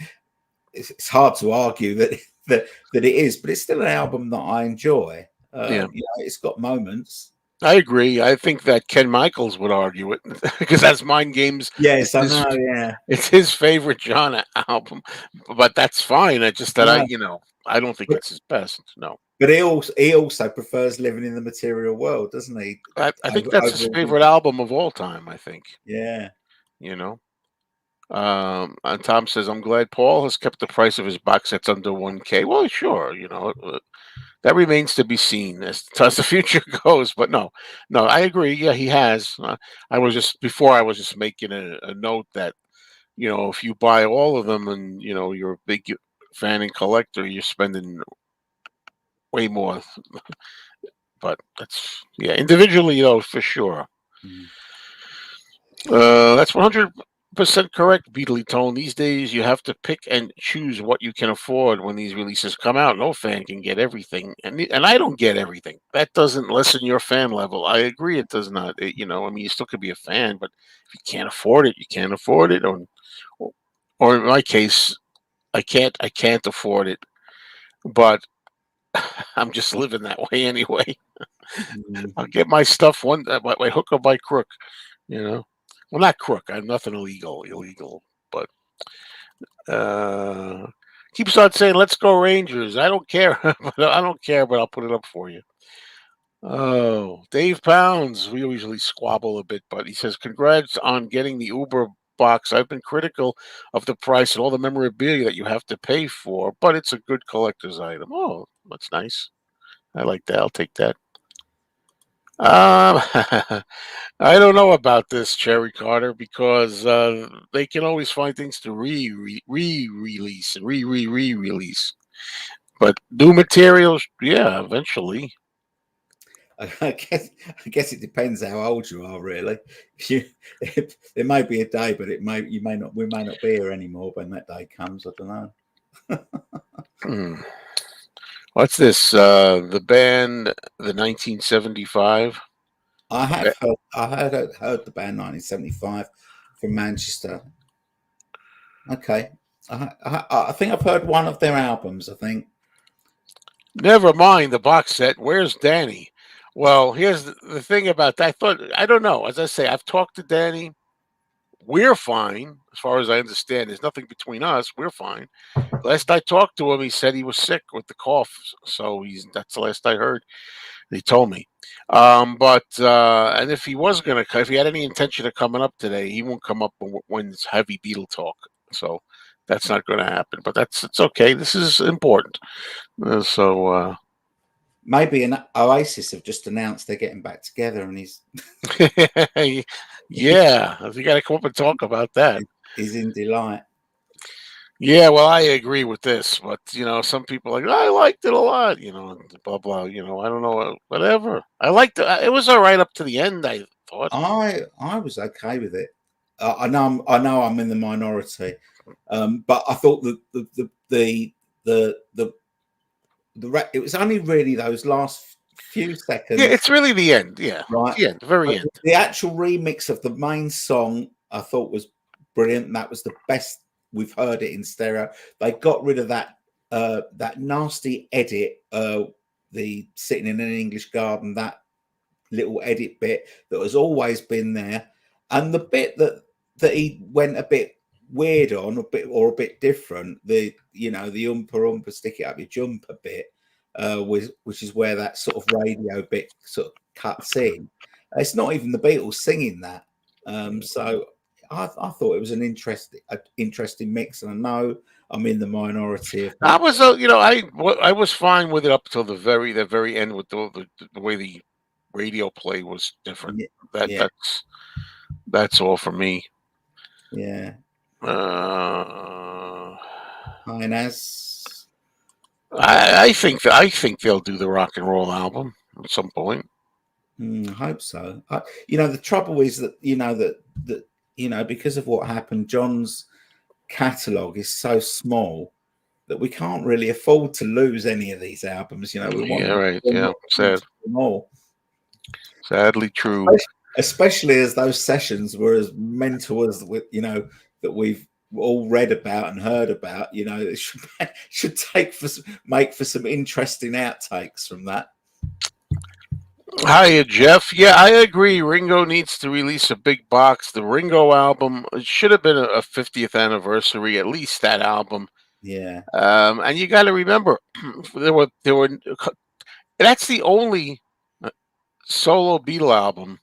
It's hard to argue that that it is, but it's still an album that I enjoy. Yeah. It's got moments. I agree. I think that Ken Michaels would argue it because that's Mind Games. Yes, It's I his know. Yeah, it's his favorite John album, but that's fine. I just that no, I don't think but it's his best. No, he also prefers living in the material world, doesn't he? I think that's Over his all favorite the album of all time. I think yeah. you know. And Tom says, "I'm glad Paul has kept the price of his box sets under 1K." Well, sure, that remains to be seen as the future goes. But no, no, I agree. Yeah, he has. I was just making a note that if you buy all of them and you're a big fan and collector, you're spending way more. But that's yeah, individually though, for sure. Mm. That's 100% correct, Beatley Tone. These days, you have to pick and choose what you can afford when these releases come out. No fan can get everything, and I don't get everything. That doesn't lessen your fan level. I agree, it does not. I mean, you still could be a fan, but if you can't afford it, you can't afford it. Or in my case, I can't afford it, but I'm just living that way anyway. Mm. I'll get my stuff by hook or by crook, you know. Well, not crook. I'm nothing illegal, but uh, keeps on saying, "Let's go Rangers." I don't care. I don't care, but I'll put it up for you. Oh, Dave Pounds. We usually squabble a bit, but he says, "Congrats on getting the Uber box. I've been critical of the price and all the memorabilia that you have to pay for, but it's a good collector's item." Oh, that's nice. I like that. I'll take that. I don't know about this, Cherry Carter, because they can always find things to re-release and re-release. But new materials, yeah, eventually. I guess I guess it depends how old you are, really. You, there may be a day, but it may you may not we may not be here anymore when that day comes. I don't know. Hmm. What's this? The band, the 1975. I heard the band 1975 from Manchester. Okay, I think I've heard one of their albums. I think. Never mind the box set. Where's Danny? Well, here's the thing about that. I don't know. As I say, I've talked to Danny. We're fine, as far as I understand. There's nothing between us. We're fine. Last I talked to him, he said he was sick with the cough. So that's the last I heard. He told me. But and if he was gonna, if he had any intention of coming up today, he won't come up when it's heavy Beatle talk. So that's not going to happen. But it's okay. This is important. So Maybe an Oasis have just announced they're getting back together, and yeah, you got to come up and talk about that. he's in delight. Yeah, well, I agree with this, but some people are like I liked it a lot, blah blah. I don't know, whatever. I liked it. It was all right up to the end. I thought. I was okay with it. I know I'm in the minority, but I thought it was only really those last few Yeah, seconds, it's really the end. Yeah, right? the end, the very But end. the actual remix of the main song I thought was brilliant. That was the best we've heard it in stereo. They got rid of that nasty edit, the sitting in an English garden, that little edit bit that has always been there, and the bit that he went a bit weird on, a bit different. The umpa stick it up your jumper bit, which is where that sort of radio bit sort of cuts in. It's not even the Beatles singing that. So I thought it was an interesting mix, and I know I'm in the minority of I that. was, I was fine with it up till the very end with the way the radio play was different. That Yeah, that's all for me. yeah. Uh, Inez. I think they'll do the rock and roll album at some point. I hope so. The trouble is that because of what happened, John's catalogue is so small that we can't really afford to lose any of these albums. We Yeah, want right. Yeah, them all, sadly true. especially as those sessions were as mental as that we've all read about and heard about. It should make for some interesting outtakes from that. Hiya, Jeff. Yeah, I agree. Ringo needs to release a big box. The Ringo album, it should have been a 50th anniversary, at least that album. Yeah. And you got to remember, there were. That's the only solo Beatle album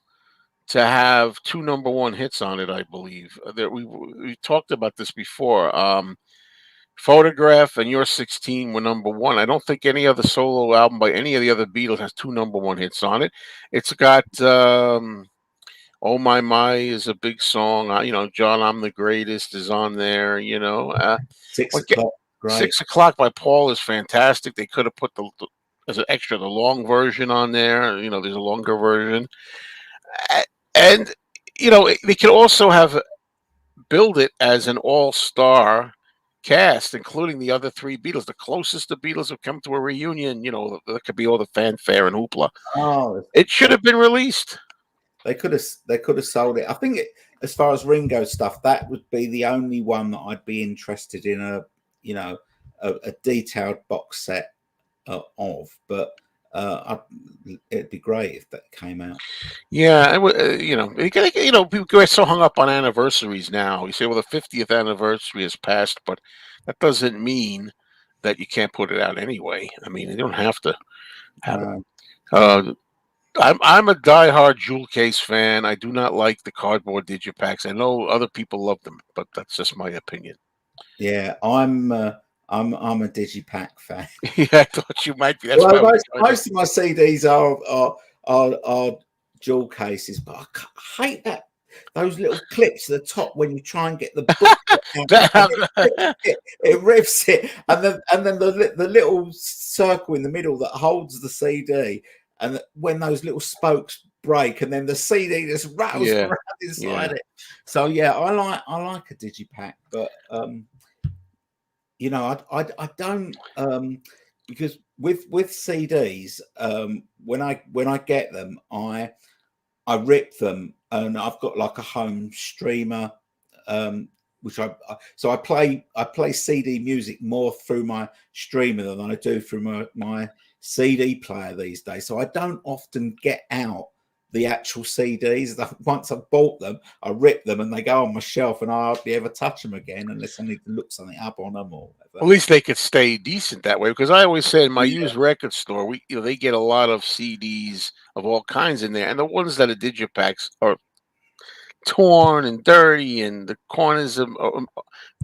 to have two number one hits on it. I believe that we talked about this before. Photograph and Your 16 were number one. I don't think any other solo album by any of the other Beatles has two number one hits on it. It's got Oh My is a big song. John I'm the Greatest is on there. 6 o'clock. Great. 6 o'clock by Paul is fantastic. They could have put as an extra the long version on there. There's a longer version, and they could also have build it as an all-star cast, including the other three Beatles. The closest the Beatles have come to a reunion. There could be all the fanfare and hoopla. Oh, It should have been released. They could have sold it. I think as far as Ringo stuff, that would be the only one that I'd be interested in a detailed box set of. But it'd be great if that came out. Yeah, people get so hung up on anniversaries now. You say, well, the 50th anniversary has passed, but that doesn't mean that you can't put it out anyway. I mean, you don't have to have it. No, Uh, I'm a diehard jewel case fan. I do not like the cardboard digipacks. I know other people love them, but that's just my opinion. yeah, I'm a digipack fan. Yeah, I thought you might be. That's why Well, I was trying to. most of my CDs are dual cases, but I hate those little clips at the top when you try and get the book out, and it rips it, and then the little circle in the middle that holds the CD, and when those little spokes break, and then the CD just rattles Yeah, around inside yeah. it. So yeah, I like a digipack, but I don't because with CDs, when I get them, I rip them, and I've got like a home streamer, which so I play CD music more through my streamer than I do through my CD player these days. So I don't often get out the actual CDs. Once I've bought them, I rip them and they go on my shelf, and I hardly ever touch them again unless I need to look something up on them or At whatever. least they could stay decent that way. Because I always say in my Yeah, used record store, they get a lot of CDs of all kinds in there, and the ones that are digipacks are torn and dirty, and the corners of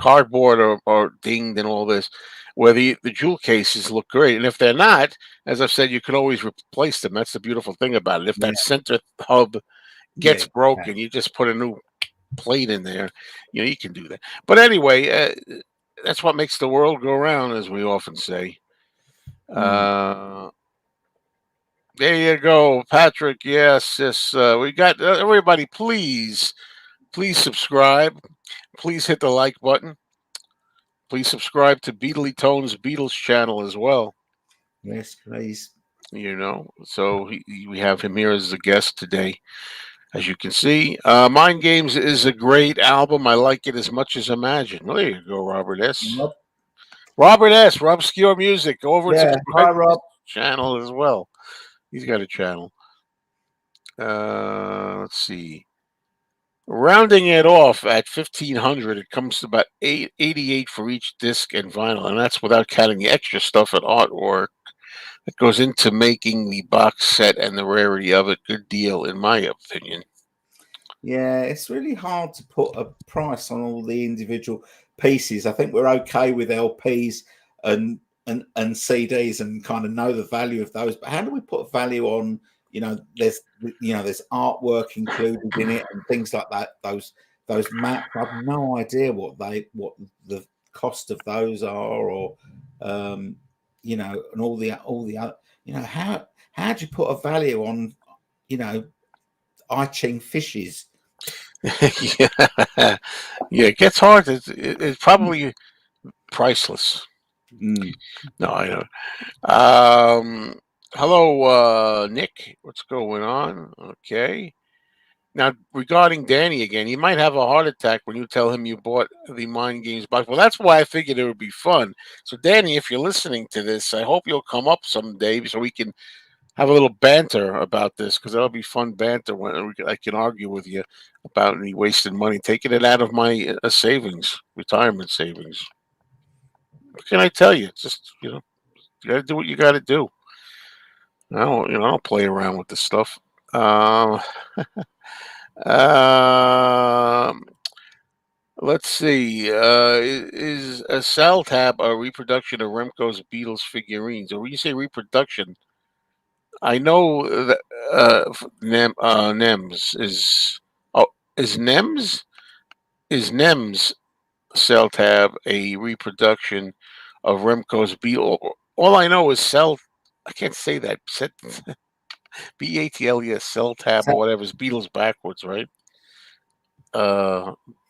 cardboard are dinged and all this. Where the jewel cases look great, and if they're not, as I've said, you can always replace them. That's the beautiful thing about it. If yeah, that center hub yeah, gets broken, you just put a new plate in there. You can do that. But anyway, that's what makes the world go round, as we often say. mm, Uh, there you go, Patrick. Yes, yes. We got everybody. Please subscribe. Please hit the like button. Please subscribe to Beatley Tone's Beatles channel as well. yes, please. So we have him here as a guest today. As you can see, Mind Games is a great album. I like it as much as Imagine. Well, there you go, Robert S. Rob? Robert S. Obscure Music. Go over and Yeah, subscribe hi to his Rob. channel as well. He's got a channel. Let's see. Rounding it off at 1,500, it comes to about 88 for each disc and vinyl, and that's without counting the extra stuff and artwork that goes into making the box set and the rarity of it. Good deal, in my opinion. Yeah, it's really hard to put a price on all the individual pieces. I think we're okay with LPs and CDs and kind of know the value of those. But how do we put a value on? There's artwork included in it and things like that. Those maps, I've no idea what the cost of those are, or and all the other. How do you put a value on? You know, I-Ching fishes. Yeah, yeah, it gets hard. It's probably priceless. Mm. No, I know. Hello, Nick. What's going on? Okay. Now, regarding Danny again, he might have a heart attack when you tell him you bought the Mind Games box. Well, that's why I figured it would be fun. So, Danny, if you're listening to this, I hope you'll come up someday so we can have a little banter about this, because that'll be fun banter when I can argue with you about me wasting money, taking it out of my savings, retirement savings. What can I tell you? It's just, you got to do what you got to do. I don't play around with this stuff. Um, um, let's see. Is a Cell Tab a reproduction of Remco's Beatles figurines? Or when you say reproduction, I know that Nems is. Oh, is Nems Cell Tab a reproduction of Remco's Beatle? All I know is Cell. I can't say that. BATLES Cell Tab or So, whatever is Beatles backwards, right?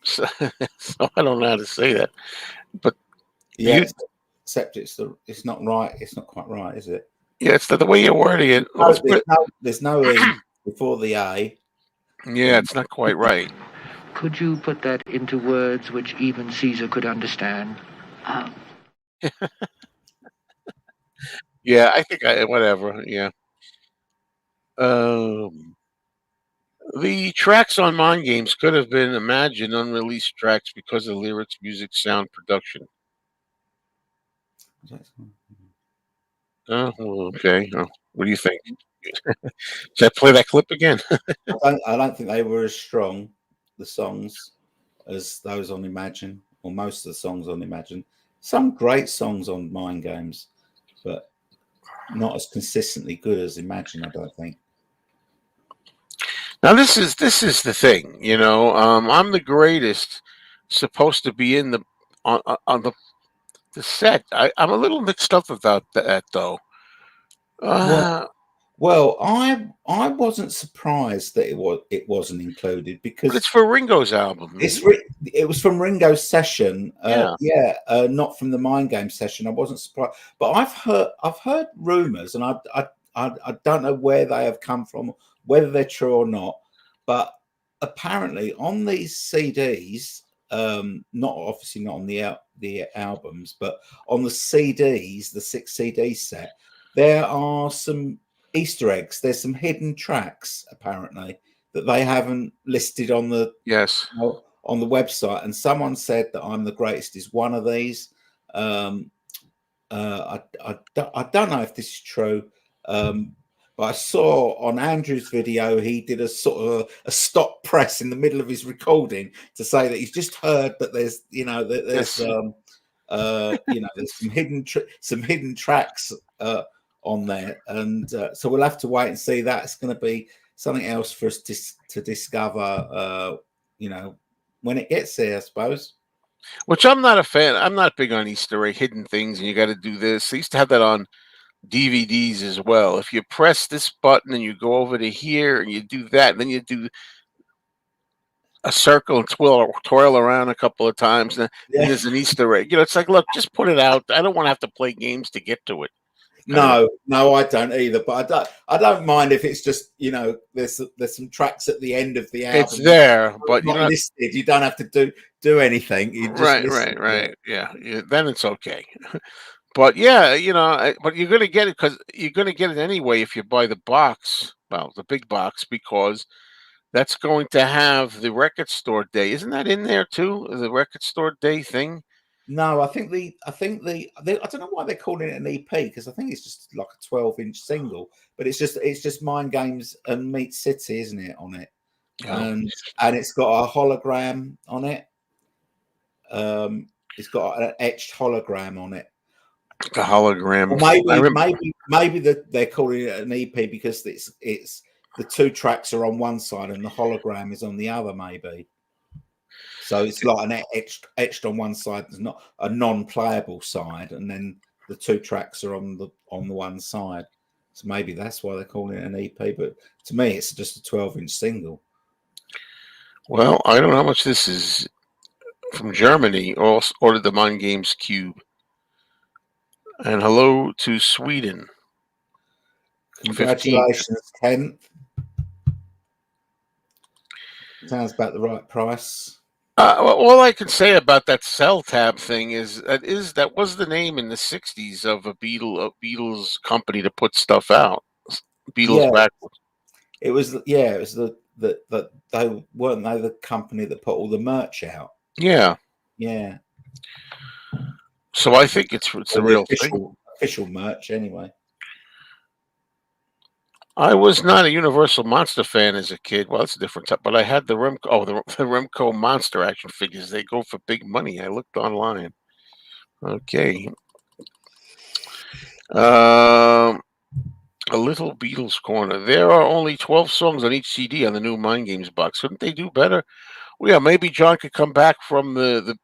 So, so I don't know how to say that, but yeah, you, except it's not right. It's not quite right, is it? yeah, it's the way you're wording it. No, Let's put, there's no e before the a. yeah, it's not quite right. Could you put that into words which even Caesar could understand? Yeah, I think whatever. Yeah. Um, the tracks on Mind Games could have been imagined unreleased tracks because of lyrics, music, sound, production. Oh, well, okay. Oh, what do you think? Should I play that clip again? I don't think they were as strong, the songs, as those on Imagine, or most of the songs on Imagine. Some great songs on Mind Games, but not as consistently good as Imagine, I don't think. Now this is the thing, you know. I'm the greatest, supposed to be in the on the set. I'm a little mixed up about that though. Well, Uh, I wasn't surprised that it wasn't included but it's because for Ringo's album, isn't it? it was from Ringo's session. Yeah. Not from the Mind Game session. I wasn't surprised, but I've heard rumors, and I don't know where they have come from, whether they're true or not. But apparently, on these CDs, not obviously not on the albums, but on the CDs, the 6 CD set, there are some Easter eggs. There's some hidden tracks apparently that they haven't listed Yes. on the website. And someone said that I'm the Greatest is one of these. Um, I don't know if this is true, but I saw on Andrew's video he did a sort of a stop press in the middle of his recording to say that he's just heard that there's Yes. there's some hidden tracks on there, and so we'll have to wait and see. That's going to be something else for us to discover. When it gets there, I suppose. Which I'm not a fan. I'm not big on Easter egg hidden things, and you got to do this. They used to have that on DVDs as well. If you press this button and you go over to here and you do that, and then you do a circle and twirl around a couple of times, and then Yeah. there's an Easter egg. You know, it's like, look, just put it out. I don't want to have to play games to get to it. Kind of. No, I don't either. But I don't mind if it's just there's some tracks at the end of the It's album there, but you not don't. listed. You don't have to do anything. You just Right, listen right, to it. right. Yeah, then it's okay. But yeah, but you're gonna get it because you're gonna get it anyway if you buy the box. Well, the big box because that's going to have the record store day. Isn't that in there too? The record store day thing. No, I don't know why they're calling it an EP because I think it's just like a 12-inch single, but it's just Mind Games and Meat City, isn't it? On it, Oh, and it's got a hologram on it. It's got an etched hologram on it. the hologram. Or I maybe that they're calling it an EP because it's the two tracks are on one side and the hologram is on the other, maybe. So it's like an etched on one side. There's not a non-playable side, and then the two tracks are on the one side. So maybe that's why they're calling it an EP. But to me, it's just a 12-inch single. Well, I don't know how much this is from Germany. Ordered the Mind Games Cube. And hello to Sweden. 15. Congratulations, Kent. Sounds about the right price. All I can say about that cell tab thing is that was the name in the '60s of a Beatles company to put stuff out. Beatles Yeah, backwards. it was. Yeah, it was the they weren't they the company that put all the merch out. Yeah. Yeah, So I think it's the or the real thing. official merch anyway. I was not a Universal Monster fan as a kid. Well, that's a different type. But I had the Remco. Oh, the Remco Monster action figures. They go for big money. I looked online. Okay. Um, a little Beatles corner. There are only 12 songs on each CD on the new Mind Games box. Couldn't they do better? Well, yeah, maybe John could come back from the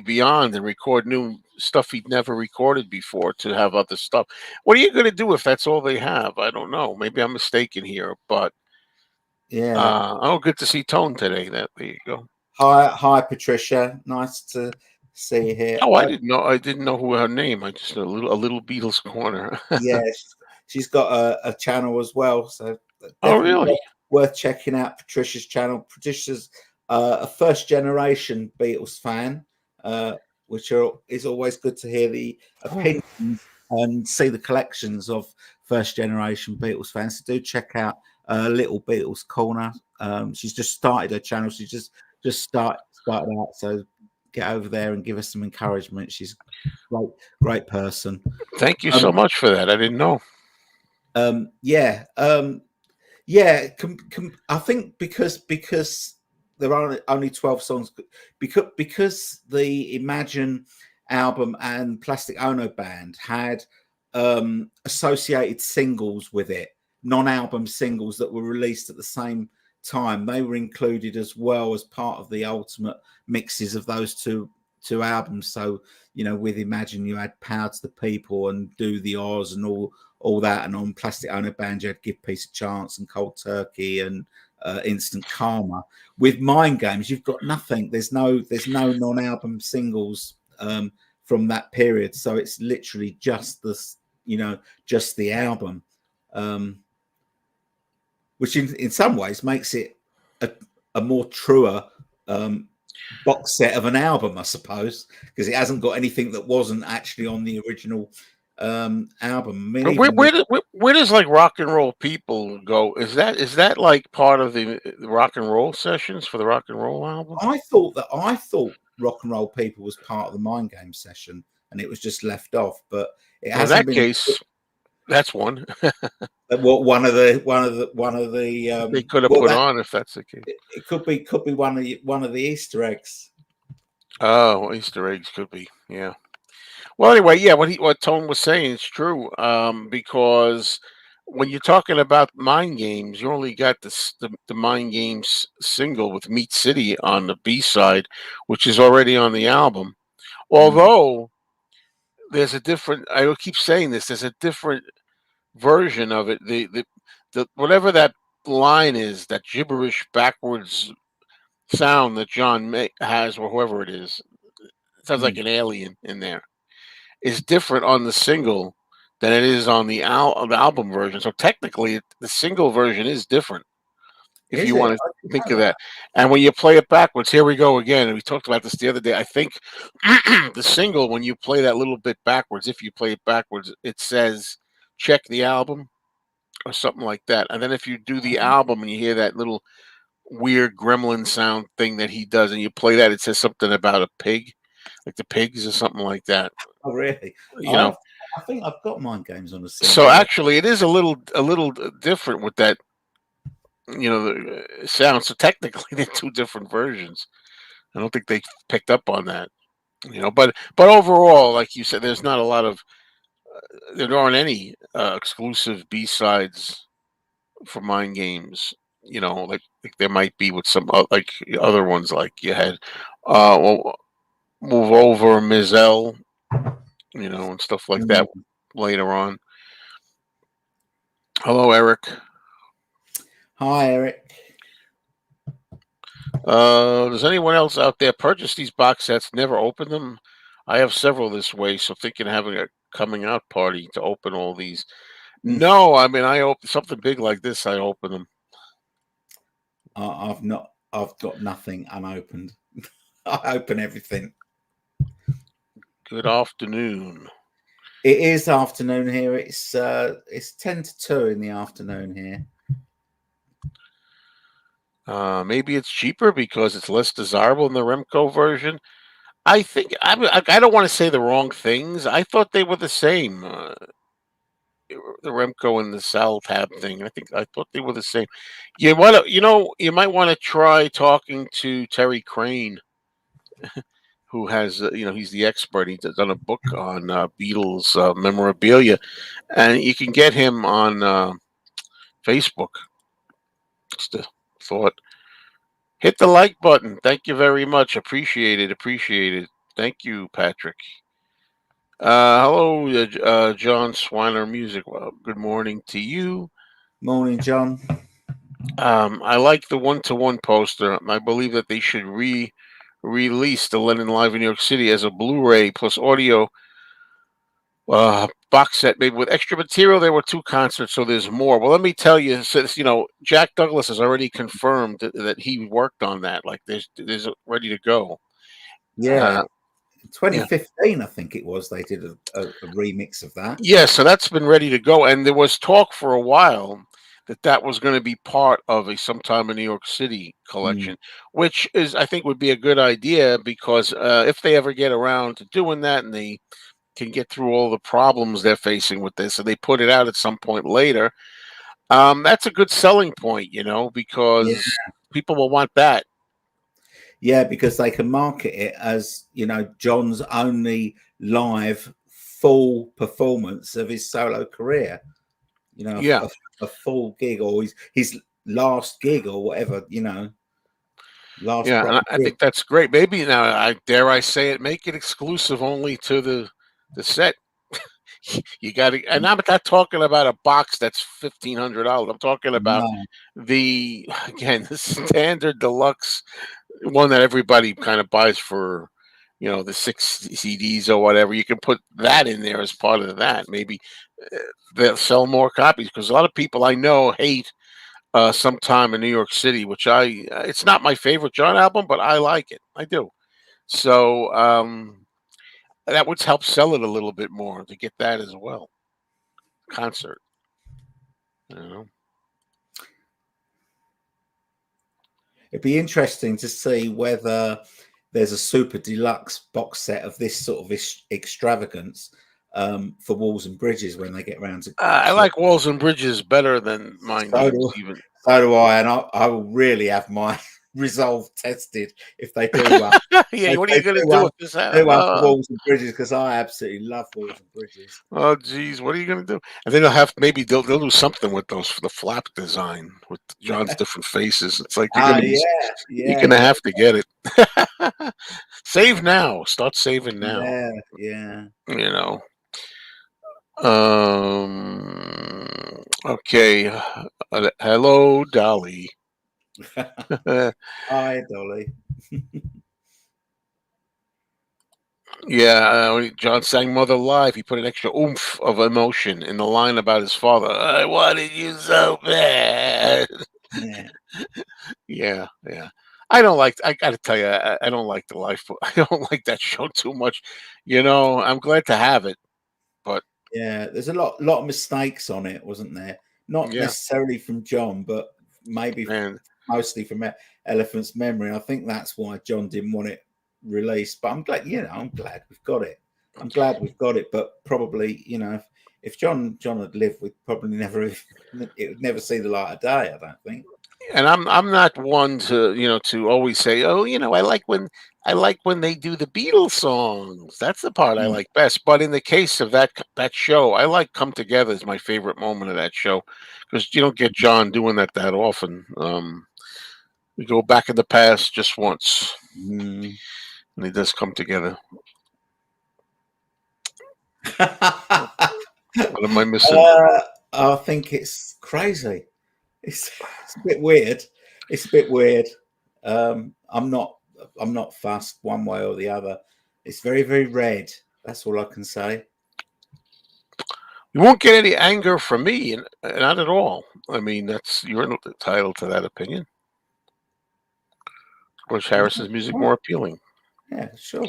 beyond and record new stuff he'd never recorded before to have other stuff. What are you going to do if that's all they have? I don't know. Maybe I'm mistaken here, but Yeah. good to see Tone today. There you go. Hi, Patricia. Nice to see you here. Oh, I didn't know. I didn't know who her name. I just know a little Beatles corner. Yeah, she's got a channel as well, so Oh, definitely really? worth checking out Patricia's channel. Patricia's a first generation Beatles fan, which is always good to hear the Oh. opinions and see the collections of first generation Beatles fans. So do check out Little Beatles Corner. She's just started her channel. She just started out. So get over there and give us some encouragement. She's great person. Thank you so Um, much for that. I didn't know. yeah, yeah. I think because there are only 12 songs, because the Imagine album and Plastic Ono Band had associated singles with it, non-album singles that were released at the same time. They were included as well as part of the ultimate mixes of those two albums. So, you know, with Imagine you had Power to the People and Do the Oz and all that, and on Plastic Ono Band you had Give Peace a Chance and Cold Turkey and Instant Karma. With Mind Games, you've got nothing. There's no non-album singles from that period, so it's literally just this, you know, just the album, which in some ways makes it a more truer box set of an album, I suppose, because it hasn't got anything that wasn't actually on the original album. I mean, But where does like Rock and Roll People go? Is that like part of the rock and roll sessions for the rock and roll album? I thought Rock and Roll People was part of the Mind Game session, and it was just left off. But it In hasn't that been. case, that's one What one of the they could have well, put that on if that's the case. it could be one of the Easter eggs. Oh, Easter eggs could be, yeah. Well, anyway, yeah, what Tone was saying is true. Because when you're talking about Mind Games, you only got the Mind Games single with Meat City on the B side, which is already on the album. Although there's a different, I will keep saying this, there's a different version of it. The whatever that line is, that gibberish backwards sound that has, or whoever it is, it sounds like an alien in there, is different on the single than it is on the album version. So technically, the single version is different if Is you it? want to think of that. And when you play it backwards, here we go again. And we talked about this the other day. I think the single, when you play that little bit backwards, if you play it backwards, it says check the album or something like that. And then if you do the album and you hear that little weird gremlin sound thing that he does, and you play that, it says something about a pig, like the pigs or something like that. Oh, really? You know. I think I've got Mind Games on the CD. So actually, it is a little different with that, you know, the sound. So technically, they're two different versions. I don't think they picked up on that, you know. But overall, like you said, there's not a lot of there aren't any exclusive B sides for Mind Games. You know, like there might be with some like other ones, like you had well, Move Over, Mizell, you know, and stuff like that later on. Hello, Eric. Hi, Eric. Does anyone else out there purchase these box sets? Never open them. I have several this way, so thinking of having a coming out party to open all these. No, I mean I open something big like this. I open them. I've not. I've got nothing unopened. I open everything. Good afternoon. It is afternoon here. It's 10 to 2 in the afternoon here. Maybe it's cheaper because it's less desirable in the Remco version. I think I don't want to say the wrong things. I thought they were the same. The Remco and the Sal tab thing. I thought they were the same. You want to, you might want to try talking to Terry Crane, who has, he's the expert. He's done a book on Beatles memorabilia, and you can get him on Facebook. Just a thought. Hit the like button. Thank you very much. Appreciate it. Appreciate it. Thank you, Patrick. Hello, John Swiner Music. Well, good morning to you. Morning, John. I like the one-to-one poster. I believe that they should release the Lennon Live in New York City as a Blu-ray plus audio box set, maybe with extra material. There were 2 concerts, so there's more. Well, let me tell you, since Jack Douglas has already confirmed that he worked on that. Like there's ready to go. Yeah. Yeah. 2015, I think it was. They did a remix of that. Yeah, so that's been ready to go, and there was talk for a while that that was going to be part of a sometime in New York City Mm, collection, which is I think would be a good idea because if they ever get around to doing that and they can get through all the problems they're facing with this, and they put it out at some point later, that's a good selling point, yeah, because people will want that. yeah, because they can market it as John's only live full performance of his solo career. Yeah, A full gig, or his last gig, or whatever. Last yeah, and proper I gig. think that's great. Maybe now, I dare I say it, make it exclusive only to the set. You got to, and I'm not talking about a box that's $1,500. I'm talking about No, the again the standard deluxe one that everybody kind of buys for, the 6 CDs or whatever. You can put that in there as part of that. Maybe uh, they'll sell more copies because a lot of people I know hate "Sometime in New York City," which it's not my favorite John album, but I like it. I do. So that would help sell it a little bit more to get that as well. Concert. You know? it'd be interesting to see whether there's a super deluxe box set of this sort of extravagance for Walls and Bridges when they get around I to like Walls and Bridges better than Mind so Games, do, even. so do I, and I will really have my resolve tested if they do one. Yeah, If what are they you gonna do with this? do one for Walls and Bridges, because I absolutely love Walls and Bridges. Oh, geez, what are you gonna do? And then they'll have maybe they'll do something with those the flap design with John's different faces. It's like Ah, yeah, you're yeah, gonna yeah, have to get it. Save now. Start saving now. yeah, yeah. You know. Okay. Hello, Dolly. Hi, Dolly. Yeah, when John sang "Mother" live, he put an extra oomph of emotion in the line about his father. I wanted you so bad. Yeah, Yeah, yeah. I don't like. I got to tell you, I don't like the life. I don't like that show too much. I'm glad to have it, but yeah. There's a lot of mistakes on it, wasn't there? Not yeah, necessarily from John, but maybe man. mostly from Elephant's memory. I think that's why John didn't want it released. But I'm glad, I'm glad we've got it. I'm glad we've got it. But probably, if John had lived, we'd probably never it would never see the light of day. I don't think. And I'm not one to to always say, oh, I like when they do the Beatles songs. That's the part I Mm. like best. But in the case of that show, I like "Come Together" is my favorite moment of that show because you don't get John doing that often. We go back in the past just once, Mm. and he does "Come Together." What am I missing? I think it's crazy. It's a bit weird. It's a bit weird. I'm not fussed one way or the other. It's very, very red. That's all I can say. You won't get any anger from me, and not at all. I mean, that's you're entitled to that opinion. George Yeah, Harrison's music right. more appealing. Yeah, sure.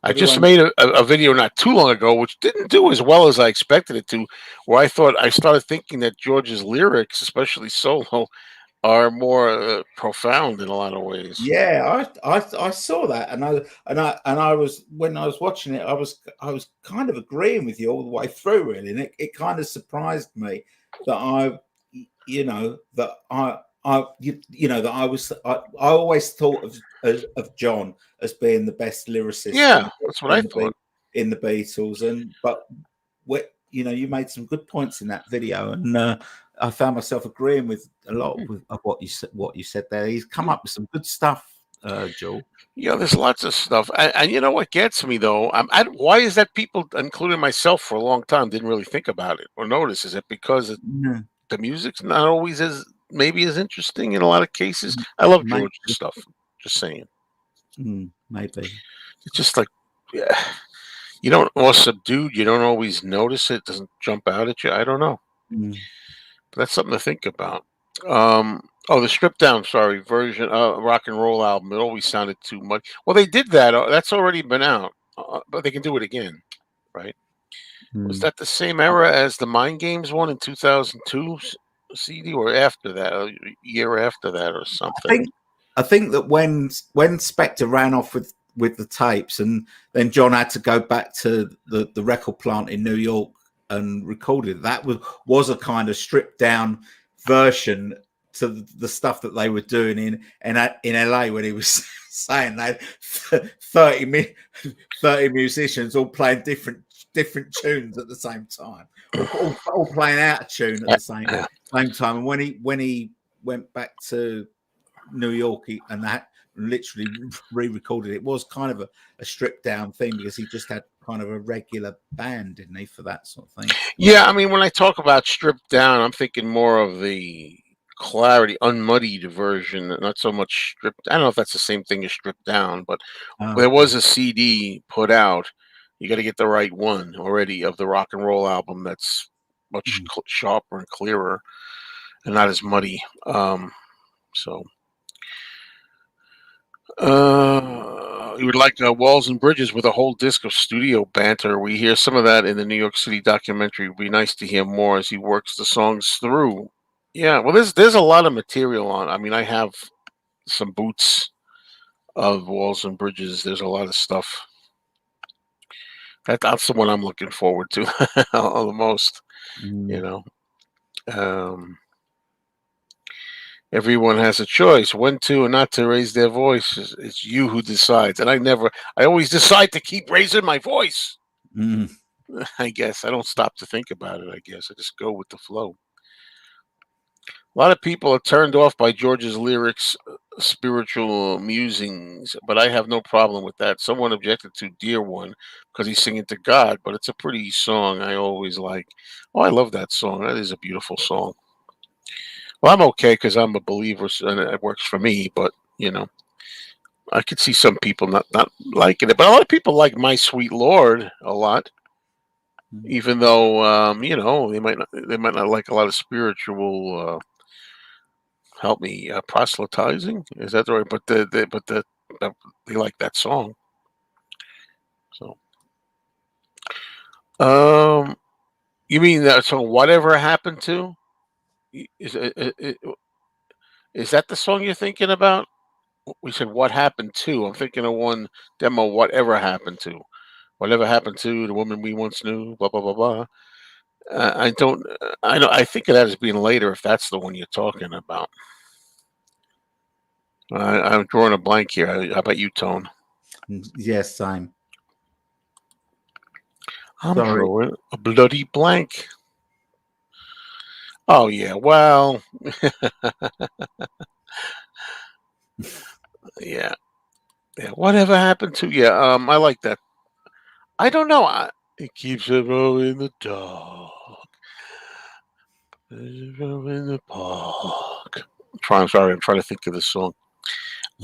I just Everyone. made a video not too long ago, which didn't do as well as I expected it to, where I started thinking that George's lyrics, especially solo, are more profound in a lot of ways. Yeah, I saw that, and I was when I was watching it, I was kind of agreeing with you all the way through, really, and it kind of surprised me that that I always thought of John as being the best lyricist Yeah, that's what I thought. in the Beatles, and but you made some good points in that video, and I found myself agreeing with a lot of what you said there. He's come up with some good stuff, Joel. There's lots of stuff, and you know what gets me though? Why is that people, including myself, for a long time, didn't really think about it or notice? Is it because Yeah, the music's not always as maybe as interesting in a lot of cases? I love maybe, George's stuff. Just saying, maybe. it's just like, yeah, you don't or subdued. You don't always notice it. Doesn't jump out at you. I don't know. Mm. But that's something to think about. Oh, the stripped down, sorry, version rock and roll album. It always sounded too much. Well, they did that. That's already been out. but they can do it again, right? Was Mm. that the same era as the Mind Games one in 2002 CD, or after that, a year after that, or I something? think I think that when Spector ran off with the tapes, and then John had to go back to the record plant in New York and recorded, that was a kind of stripped down version to the stuff that they were doing in LA when he was saying that 30 musicians all playing different tunes at the same time, all playing out of tune at the same time. And when he went back to New York, and that literally re-recorded, it was kind of a stripped down thing because he just had kind of a regular band, didn't he, for that sort of thing. Yeah, I mean, when I talk about stripped down, I'm thinking more of the clarity, unmuddied version, not so much stripped. I don't know if that's the same thing as stripped down, but there was a CD put out. You got to get the right one already of the rock and roll album that's much sharper and clearer and not as muddy. So, you would like Walls and Bridges with a whole disc of studio banter. We hear some of that in the New York City documentary. It would be nice to hear more as he works the songs through. Yeah, well, there's a lot of material on. I mean, I have some boots of Walls and Bridges. There's a lot of stuff. That's the one I'm looking forward to the most. You know, um, everyone has a choice when to and not to raise their voice. It's you who decides, and I always decide to keep raising my voice. Mm. I guess I don't stop to think about it. I guess I just go with the flow. A lot of people are turned off by George's lyrics, spiritual musings, but I have no problem with that. Someone objected to Dear One because he's singing to God, but it's a pretty song I always like. Oh, I love that song. That is a beautiful song. Well, I'm okay because I'm a believer and it works for me, but, you know, I could see some people not liking it. But a lot of people like My Sweet Lord a lot, even though, you know, they might not like a lot of spiritual help me proselytizing, is that the right, but uh, they like that song. So um you mean that song Whatever Happened To? Is that the song you're thinking about? We said What Happened To. I'm thinking of one demo, Whatever Happened To. Whatever happened to the woman we once knew, blah blah blah blah. I don't I know I think of that as being later, if that's the one you're talking about. I'm drawing a blank here. How about you, Tone? Yes, same. I'm Sorry. drawing a bloody blank. Oh yeah, well, yeah, yeah. Whatever happened to you? I like that. I don't know. It keeps it in the dark, in the park. Sorry, I'm trying to think of the song.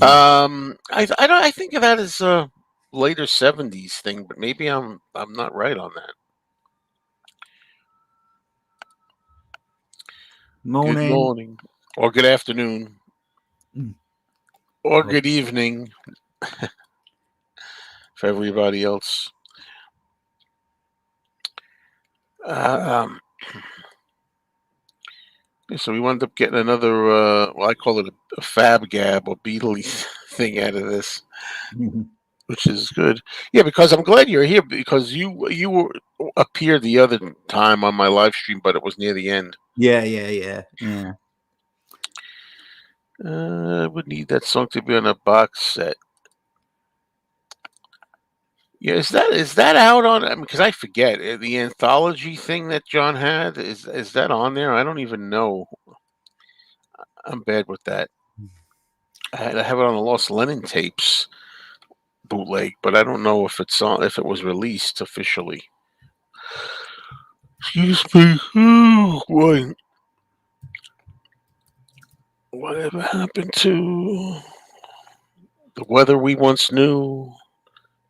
I don't. I think of that as a later '70s thing, but maybe I'm not right on that. Good Morning. morning, or good afternoon, Mm. or Oh, good evening for everybody else. Um, yeah, so we wound up getting another, well, I call it a fab gab or Beatley thing out of this, mhm. which is good. Yeah, because I'm glad you're here because appeared the other time on my live stream, but it was near the end. Yeah. I would need that song to be on a box set. Yeah, is that out on? I mean, because I forget the anthology thing that John had. Is that on there? I don't even know. I'm bad with that. I have it on the Lost Lennon tapes bootleg, but I don't know if if it was released officially. Excuse me. Oh, boy. Whatever happened to the weather we once knew?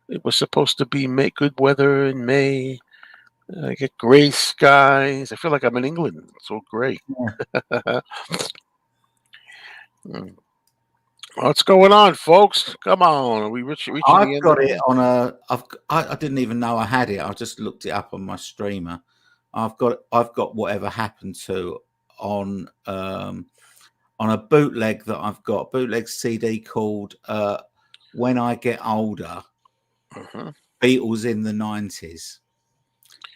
It was supposed to be good weather in May. I get gray skies. I feel like I'm in England. It's so gray. Yeah. Mm. What's going on, folks? Come on, are we reaching I've the end of got the it on a. I didn't even know I had it. I just looked it up on my streamer. I've got whatever happened to on on a bootleg that I've got, bootleg CD called When I Get Older, Mhm. Beatles in the 90s.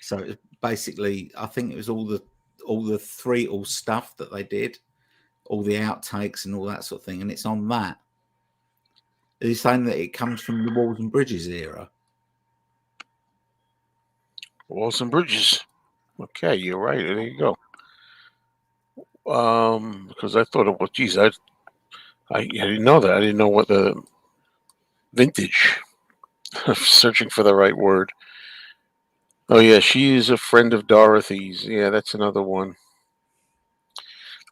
So it basically, I think it was all the three all stuff that they did, all the outtakes and all that sort of thing, and it's on that. Are you saying that it comes from the Walls and Bridges era? Walls and bridges. Okay, you're right. There you go. Because I thought it was, geez, I didn't know that. I didn't know what the vintage. Searching for the right word. Oh yeah, she is a friend of Dorothy's. Yeah, that's another one.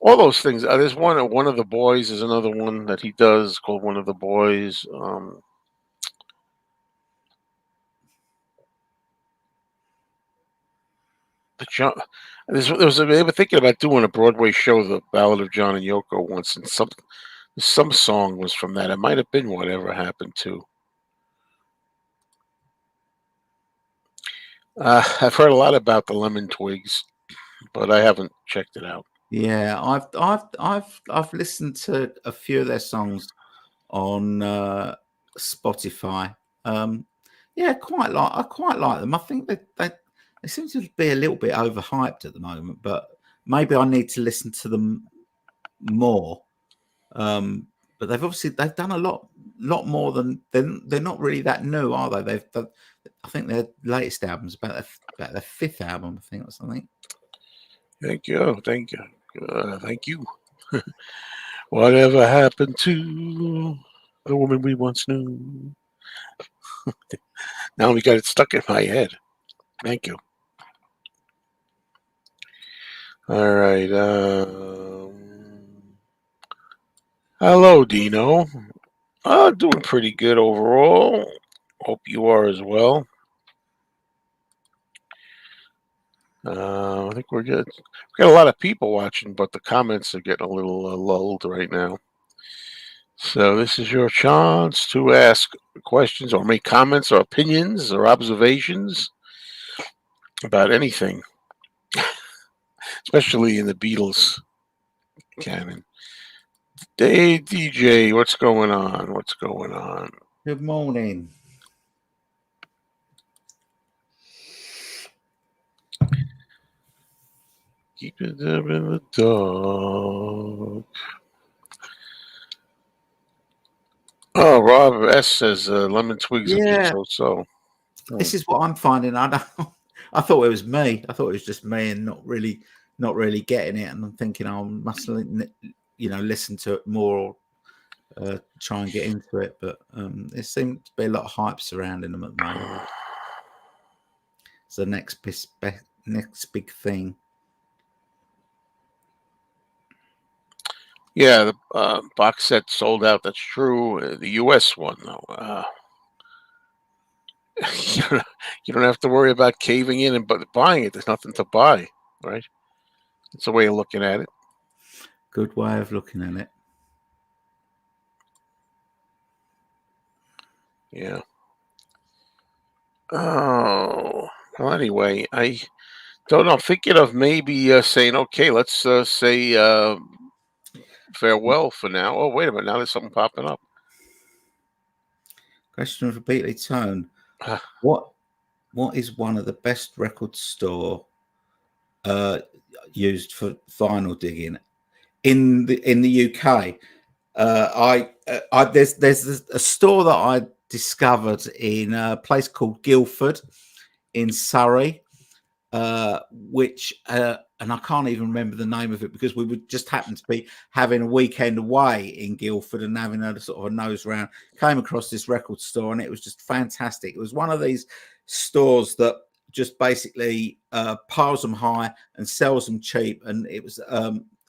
All those things. There's one of the boys is another one that he does called One of the Boys. The John. They were thinking about doing a Broadway show, The Ballad of John and Yoko, once, and some song was from that. It might have been Whatever Happened to. I've heard a lot about the Lemon Twigs, but I haven't checked it out. Yeah, I've listened to a few of their songs on Spotify. Yeah, I quite like them. I think they seem to be a little bit overhyped at the moment, but maybe I need to listen to them more. But they've done a lot more than they're not really that new, are they? I think their latest album's about their fifth album, I think, or something. Thank you, thank you. Whatever happened to the woman we once knew? Now we got it stuck in my head. Thank you. All right. Hello, Dino. Doing pretty good overall. Hope you are as well. I think we're good. We got a lot of people watching, but the comments are getting a little lulled right now. So this is your chance to ask questions or make comments or opinions or observations about anything, especially in the Beatles canon. Hey DJ, what's going on? What's going on? Good morning. Keep it up in the dark. Oh, Rob S says lemon twigs a bit Yeah, so. this is what I'm finding. I thought it was me. I thought it was just me and not really getting it. And I'm thinking I must listen to it more or try and get into it. But there seems to be a lot of hype surrounding them at the moment. It's the next big thing. Yeah, the box set sold out. That's true. The U.S. one, though, you don't have to worry about caving in and buying it. There's nothing to buy, right? It's a way of looking at it. Good way of looking at it. Yeah. Oh, well, anyway, I don't know. I'm thinking of maybe saying, okay, let's say farewell for now. Oh, wait a minute. Now there's something popping up. Question for Beatley Tone. What is one of the best record store used for vinyl digging in the UK? There's a store that I discovered in a place called Guildford in Surrey, which and I can't even remember the name of it because we would just happen to be having a weekend away in Guildford and having a sort of a nose round. Came across this record store and it was just fantastic. It was one of these stores that just basically piles them high and sells them cheap, and it was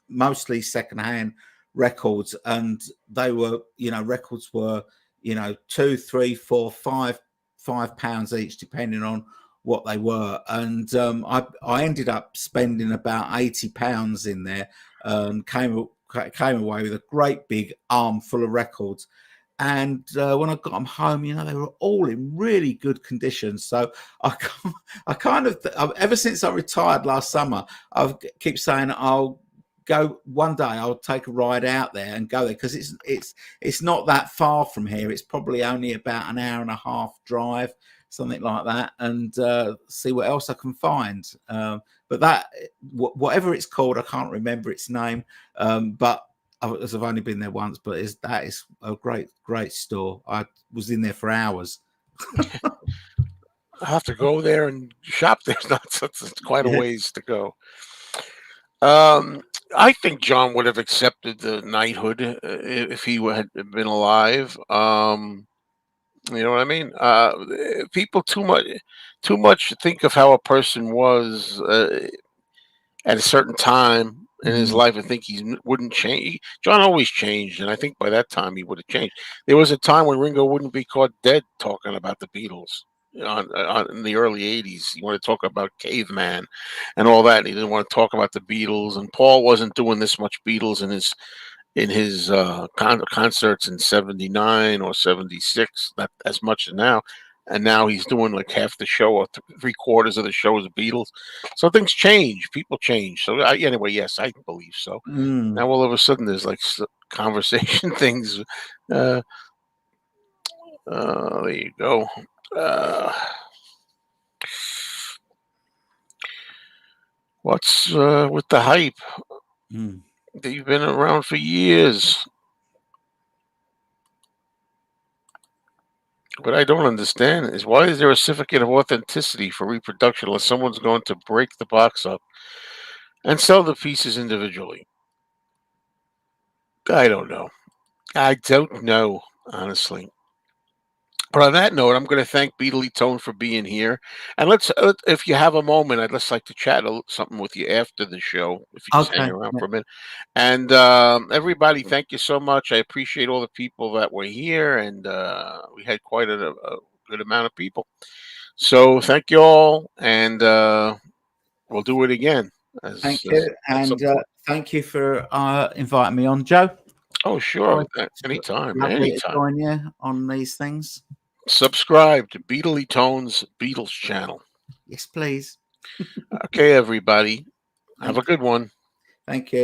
mostly secondhand records, and they were, records were, £2, £3, £4, £5 each, depending on what they were. And I ended up spending about £80 in there and came came away with a great big arm full of records. And when I got them home, they were all in really good condition. So I, I kind of, ever since I retired last summer, I keep saying I'll go one day. I'll take a ride out there and go there, because it's not that far from here. It's probably only about an hour and a half drive, something like that, and see what else I can find. But that, whatever it's called, I can't remember its name. But as I've only been there once, but that is a great store. I was in there for hours. I have to go there and shop there. It's quite a Yeah. ways to go. I think John would have accepted the knighthood if he had been alive. You know what I mean? People too much think of how a person was at a certain time in his life and think he wouldn't change. John always changed, and I think by that time he would have changed. There was a time when Ringo wouldn't be caught dead talking about the Beatles. In the early '80s, he wanted to talk about Caveman and all that. And he didn't want to talk about the Beatles, and Paul wasn't doing this much Beatles in his concerts in '79 or '76, not as much as now. And now he's doing like half the show or three-quarters of the show is Beatles. So things change, people change. So anyway, yes, I believe so. Now all of a sudden there's like conversation things. There you go. What's with the hype? They've been around for years. What I don't understand is, why is there a certificate of authenticity for reproduction unless someone's going to break the box up and sell the pieces individually? I don't know. I don't know, honestly. But on that note, I'm going to thank Beatley Tone for being here. And if you have a moment, I'd just like to chat something with you after the show, if you just hang Okay. around for a minute. And everybody, thank you so much. I appreciate all the people that were here, and we had quite a good amount of people. So thank you all, and we'll do it again. Thank you, and thank you for inviting me on, Joe. Oh, sure. It's Anytime. lovely to Anytime. join you on these things. Subscribe to Beatley Tone's Beatles channel. Yes, please. Okay, everybody. Have a good one. Thank you.